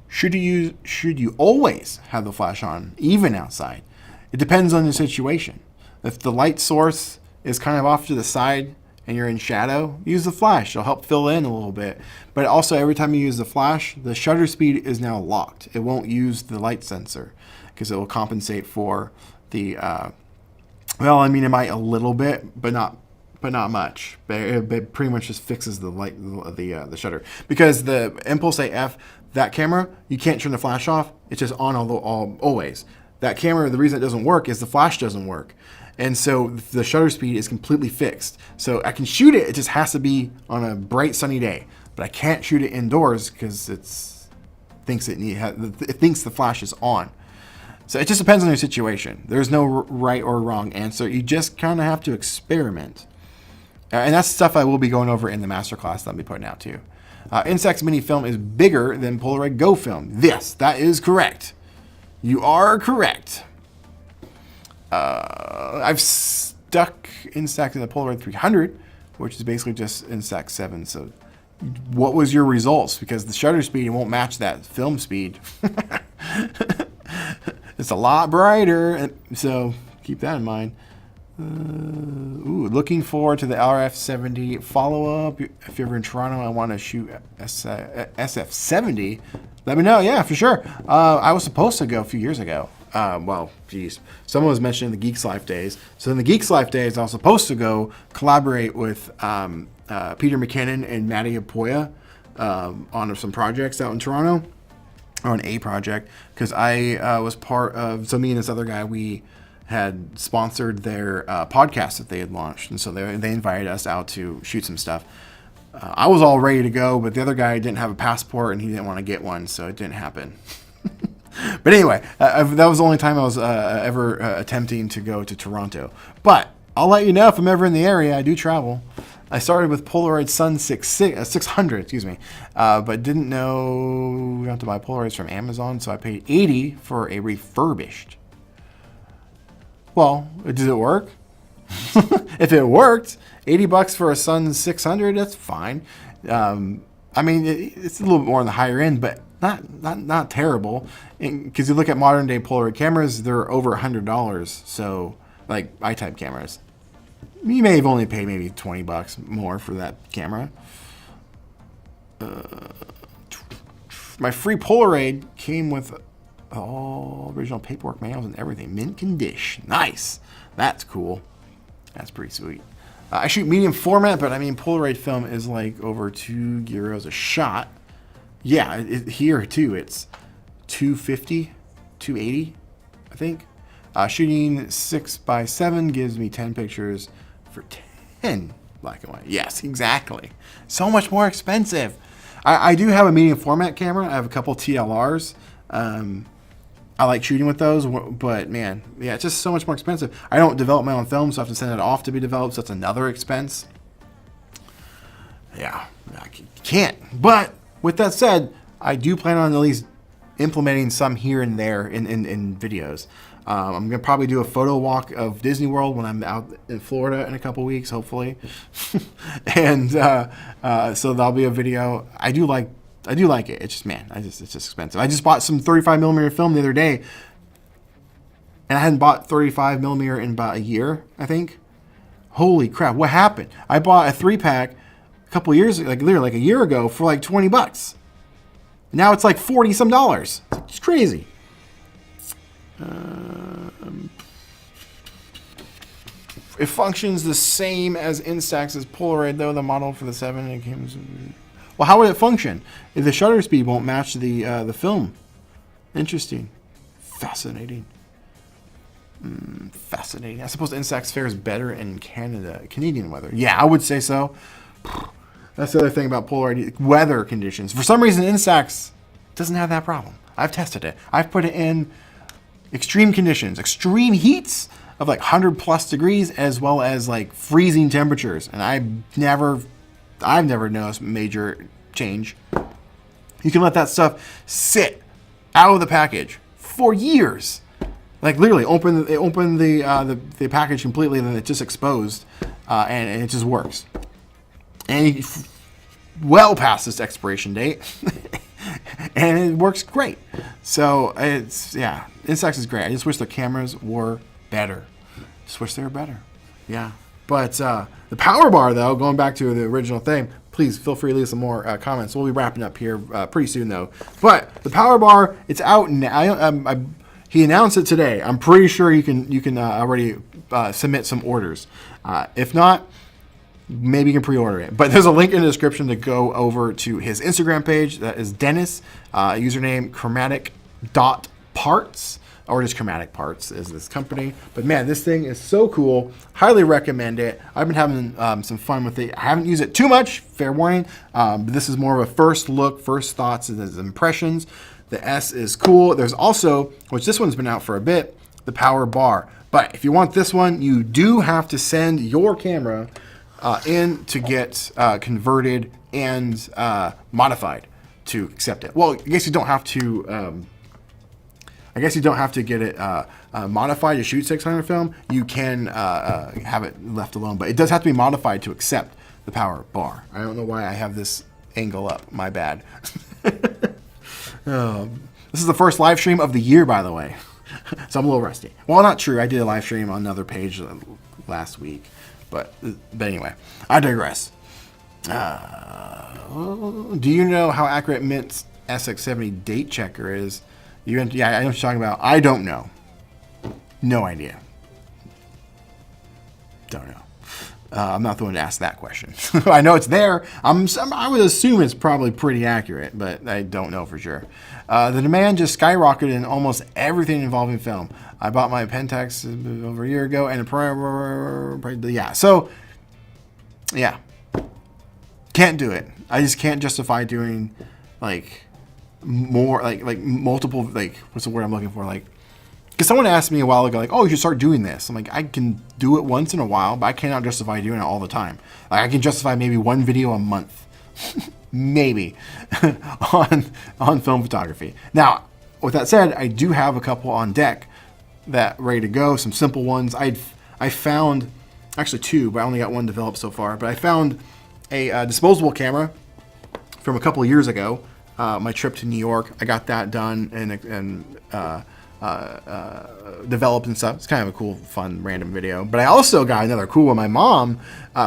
S1: Should you always have the flash on, even outside? It depends on the situation. If the light source is kind of off to the side and you're in shadow, use the flash. It'll help fill in a little bit. But also, every time you use the flash, the shutter speed is now locked. It won't use the light sensor because it will compensate for the. Well, I mean, it might a little bit, but not much. But it pretty much just fixes the light, the shutter. Because the Impulse AF, that camera, you can't turn the flash off. It's just on always. That camera, the reason it doesn't work is the flash doesn't work. And so the shutter speed is completely fixed. So I can shoot it, it just has to be on a bright sunny day. But I can't shoot it indoors because it thinks the flash is on. So it just depends on your situation. There's no right or wrong answer. You just kind of have to experiment. And that's stuff I will be going over in the masterclass that I'll be putting out too. Instax Mini Film is bigger than Polaroid Go Film. Yes, that is correct. You are correct. I've stuck Instax in the Polaroid 300, which is basically just Instax-7. So what was your results? Because the shutter speed won't match that film speed. It's a lot brighter, so keep that in mind. Looking forward to the RF70 follow-up. If you're ever in Toronto, I want to shoot SF-70. Let me know. Yeah, for sure. I was supposed to go a few years ago. Well, geez. Someone was mentioning the Geeks Life days. So in the Geeks Life days, I was supposed to go collaborate with Peter McKinnon and Matty Apoya on some projects out in Toronto, or on a project, because I was part of, so me and this other guy, we had sponsored their podcast that they had launched. And so they invited us out to shoot some stuff. I was all ready to go, but the other guy didn't have a passport and he didn't want to get one, so it didn't happen. But anyway, that was the only time I was ever attempting to go to Toronto. But I'll let you know if I'm ever in the area. I do travel. I started with Polaroid Sun 600, but didn't know you have to buy Polaroids from Amazon, so I paid $80 for a refurbished. Well, did it work? If it worked, $80 for a Sun 600, that's fine. I mean, it's a little bit more on the higher end, but not terrible. Because you look at modern day Polaroid cameras, they're over $100. So, like I-type cameras, you may have only paid maybe $20 more for that camera. My free Polaroid came with all original paperwork, manuals, and everything. Mint condition. Nice. That's cool. That's pretty sweet. I shoot medium format, but I mean, Polaroid film is like over €2 a shot. Yeah, here too, it's $250, $280, I think. Shooting 6x7 gives me 10 pictures for 10 black and white. Yes, exactly. So much more expensive. I do have a medium format camera. I have a couple TLRs. I like shooting with those, but man, yeah, it's just so much more expensive. I don't develop my own film, so I have to send it off to be developed, so that's another expense. Yeah, I can't. But with that said, I do plan on at least implementing some here and there in videos. I'm going to probably do a photo walk of Disney World when I'm out in Florida in a couple weeks, hopefully. And so that'll be a video. I do like it. It's just, man, it's just expensive. I just bought some 35mm film the other day, and I hadn't bought 35mm in about a year, I think. Holy crap, what happened? I bought a 3-pack a couple years, literally like a year ago, for like $20. Now it's like $40 some. It's crazy. It functions the same as Instax's Polaroid, though. The model for the 7 it came. Well, how would it function if the shutter speed won't match the film? Interesting. Fascinating. Fascinating. I suppose Instax fares better in Canadian weather. Yeah, I would say so. That's the other thing about Polaroid, weather conditions. For some reason, Instax doesn't have that problem. I've tested it. I've put it in extreme conditions, extreme heats of like 100+ degrees, as well as like freezing temperatures. And I've never noticed major change. You can let that stuff sit out of the package for years. Like literally open the package completely, and then it's just exposed, and it just works. And well past its expiration date, and it works great. So Instax is great. I just wish the cameras were better. Just wish they were better. Yeah. But the power bar, though, going back to the original thing, please feel free to leave some more comments. We'll be wrapping up here pretty soon, though. But the power bar, it's out now. He announced it today. I'm pretty sure you can already submit some orders. If not, maybe you can pre-order it. But there's a link in the description to go over to his Instagram page. That is Dennis, username chromatic.parts, or just Chromatic Parts is this company. But man, this thing is so cool. Highly recommend it. I've been having some fun with it. I haven't used it too much, fair warning. But this is more of a first look, first thoughts, and impressions. The S is cool. There's also, which this one's been out for a bit, the power bar. But if you want this one, you do have to send your camera in to get converted and modified to accept it. Well, I guess you don't have to. I guess you don't have to get it modified to shoot 600 film. You can have it left alone, but it does have to be modified to accept the power bar. I don't know why I have this angle up. My bad. This is the first live stream of the year, by the way. So I'm a little rusty. Well, not true. I did a live stream on another page last week. But anyway, I digress. Do you know how accurate Mint's SX-70 date checker is? Yeah, I know what you're talking about. I don't know. No idea. Don't know. I'm not the one to ask that question. I know it's there. I would assume it's probably pretty accurate, but I don't know for sure. The demand just skyrocketed in almost everything involving film. I bought my Pentax over a year ago, and yeah. So, yeah. Can't do it. I just can't justify doing, like, more, like multiple, like, what's the word I'm looking for? Like, because someone asked me a while ago, like, oh, you should start doing this. I'm like, I can do it once in a while, but I cannot justify doing it all the time. Like, I can justify maybe one video a month, maybe, on film photography. Now, with that said, I do have a couple on deck that ready to go, some simple ones. I found, actually two, but I only got one developed so far, but I found a disposable camera from a couple of years ago. My trip to New York, I got that done and developed and stuff. It's kind of a cool, fun, random video. But I also got another cool one. My mom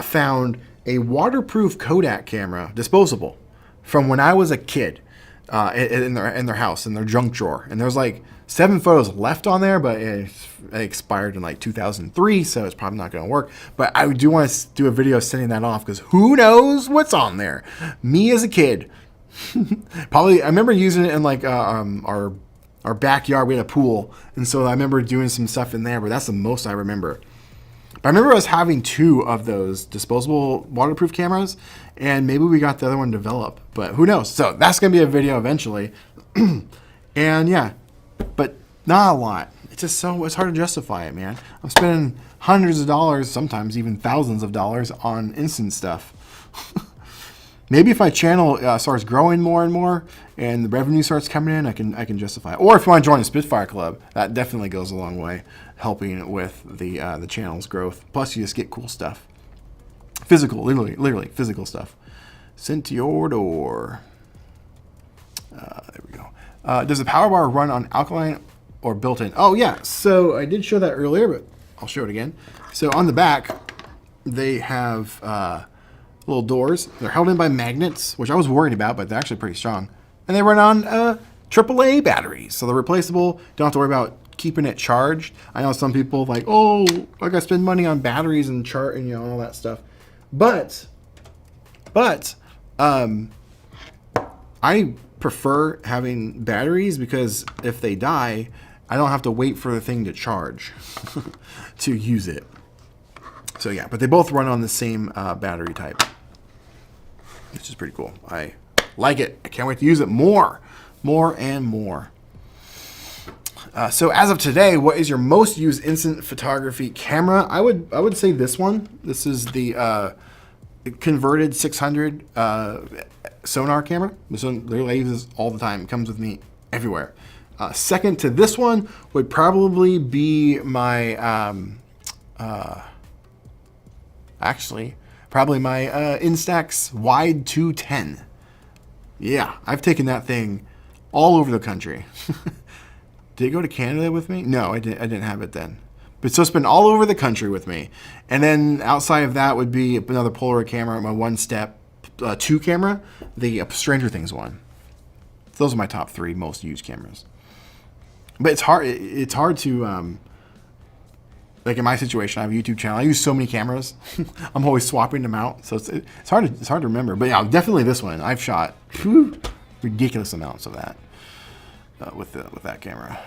S1: found a waterproof Kodak camera, disposable, from when I was a kid, in their house, in their junk drawer. And there's like 7 photos left on there, but it expired in like 2003, so it's probably not going to work. But I do want to do a video sending that off, because who knows what's on there. Me as a kid, probably, I remember using it in like our backyard. We had a pool, and so I remember doing some stuff in there, but that's the most I remember. But I remember us having 2 of those disposable waterproof cameras, and maybe we got the other one developed, but who knows? So that's going to be a video eventually. And yeah, but not a lot. It's just it's hard to justify it, man. I'm spending hundreds of dollars, sometimes even thousands of dollars on instant stuff. Maybe if my channel starts growing more and more, and the revenue starts coming in, I can justify it. Or if you want to join the Spitfire Club, that definitely goes a long way, helping with the channel's growth. Plus, you just get cool stuff, physical, literally physical stuff, sent to your door. There we go. Does the power bar run on alkaline or built-in? Oh yeah. So I did show that earlier, but I'll show it again. So on the back, they have little doors. They're held in by magnets, which I was worried about, but they're actually pretty strong. And they run on AAA batteries, so they're replaceable. Don't have to worry about keeping it charged. I know some people like, oh, I gotta spend money on batteries and and all that stuff. But I prefer having batteries, because if they die, I don't have to wait for the thing to charge to use it. So yeah, but they both run on the same battery type, which is pretty cool. I like it. I can't wait to use it more and more. So as of today, what is your most used instant photography camera? I would say this one. This is the converted 600 Sonar camera. This one literally uses all the time. It comes with me everywhere. Second to this one would probably be my probably my Instax Wide 210. Yeah, I've taken that thing all over the country. Did it go to Canada with me? No, I didn't have it then. But so it's been all over the country with me. And then outside of that would be another Polaroid camera, my One Step 2 camera, the Stranger Things one. Those are my top 3 most used cameras. But it's hard. It's hard to like in my situation. I have a YouTube channel. I use so many cameras. I'm always swapping them out, so it's hard to remember. But yeah, definitely this one. I've shot ridiculous amounts of that with that camera.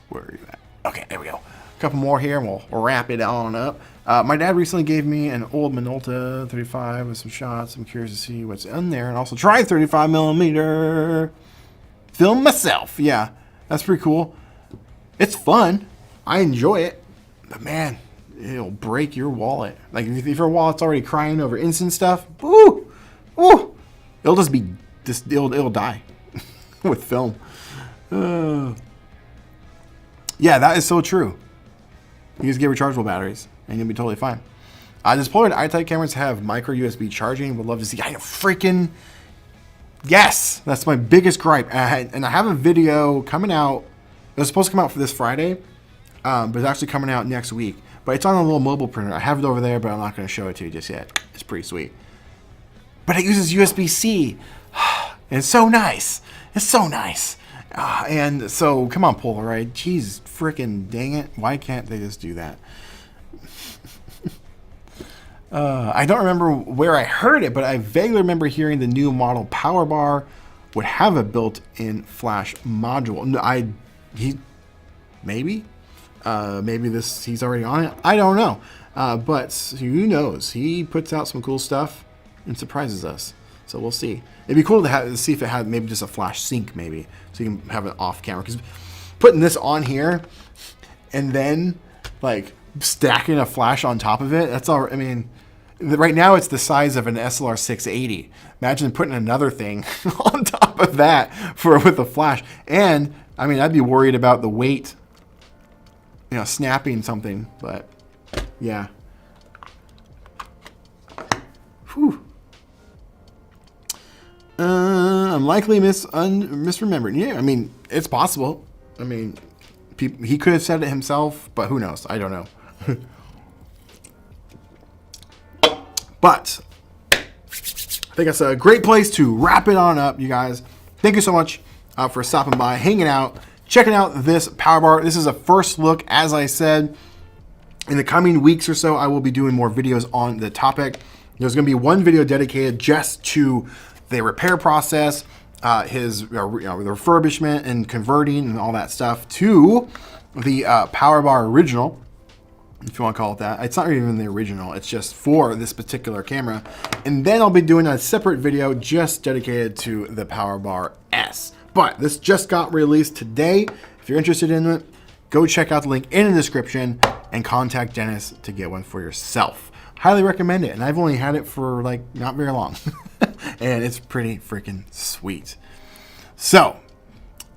S1: Where are you at? Okay, there we go. A couple more here, and we'll wrap it on up. My dad recently gave me an old Minolta 35 with some shots. I'm curious to see what's in there, and also try 35mm. Film myself. Yeah, that's pretty cool. It's fun. I enjoy it. But man, it'll break your wallet. Like if your wallet's already crying over instant stuff, it'll just be it'll die with film. Yeah, that is so true. You just get rechargeable batteries, and you'll be totally fine. Does Polaroid I-type cameras have micro USB charging? Would love to see. I freaking yes. That's my biggest gripe. And I have a video coming out. It was supposed to come out for this Friday, but it's actually coming out next week. But it's on a little mobile printer. I have it over there, but I'm not going to show it to you just yet. It's pretty sweet. But it uses USB-C. And it's so nice. It's so nice. And so, come on, Polaroid. Jeez, freaking dang it. Why can't they just do that? I don't remember where I heard it, but I vaguely remember hearing the new model Powerbar would have a built-in flash module. No, maybe he's already on it. I don't know, but who knows? He puts out some cool stuff and surprises us. So we'll see. It'd be cool to see if it had maybe just a flash sync, maybe, so you can have it off camera. Because putting this on here and then like stacking a flash on top of it, that's all. I mean, right now it's the size of an SLR-680. Imagine putting another thing on top of that with a flash. And I mean, I'd be worried about the weight, snapping something. But yeah. Whew. I'm likely misremembering. Yeah, I mean, it's possible. I mean, he could have said it himself, but who knows? I don't know. But I think that's a great place to wrap it on up, you guys. Thank you so much for stopping by, hanging out, checking out this Powerbar. This is a first look, as I said. In the coming weeks or so, I will be doing more videos on the topic. There's going to be one video dedicated just to the repair process, his the refurbishment and converting and all that stuff to the Powerbar original, if you want to call it that. It's not even the original, it's just for this particular camera. And then I'll be doing a separate video just dedicated to the Powerbar-S. But this just got released today. If you're interested in it, go check out the link in the description and contact Dennis to get one for yourself. Highly recommend it. And I've only had it for like not very long. And it's pretty freaking sweet. So,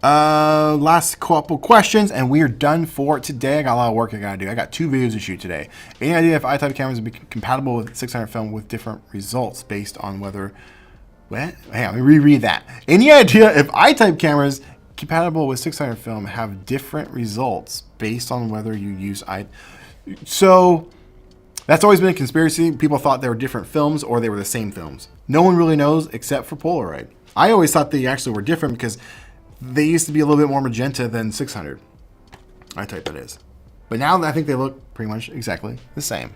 S1: last couple questions, and we are done for today. I got a lot of work I gotta do. I got 2 videos to shoot today. Any idea if I-type cameras would be compatible with 600 film with different results based on whether... What? Hang on, let me reread that. Any idea if I-type cameras compatible with 600 film have different results based on whether you use So... That's always been a conspiracy. People thought they were different films or they were the same films. No one really knows except for Polaroid. I always thought they actually were different because they used to be a little bit more magenta than 600. I-type, that is. But now I think they look pretty much exactly the same.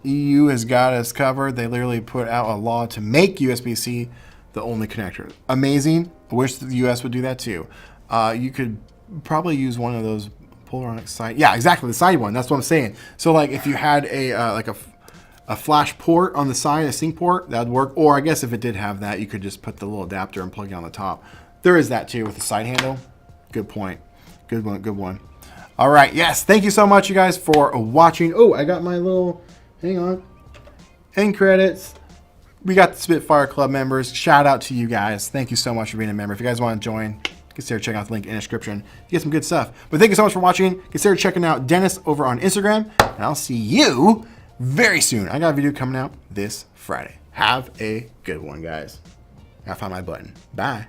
S1: EU has got us covered. They literally put out a law to make USB-C the only connector. Amazing. I wish the US would do that too. You could probably use one of those Polaroid side. Yeah, exactly, the side one. That's what I'm saying. So like if you had a flash port on the side, a sync port, that would work. Or I guess if it did have that, you could just put the little adapter and plug it on the top. There is that too with the side handle. Good point. Good one. Good one. All right. Yes. Thank you so much, you guys, for watching. Oh, I got my little. Hang on. End credits. We got the Spitfire Club members. Shout out to you guys. Thank you so much for being a member. If you guys want to join, consider checking out the link in the description. You get some good stuff. But thank you so much for watching. Consider checking out Dennis over on Instagram. And I'll see you very soon. I got a video coming out this Friday. Have a good one, guys. Gotta find my button. Bye.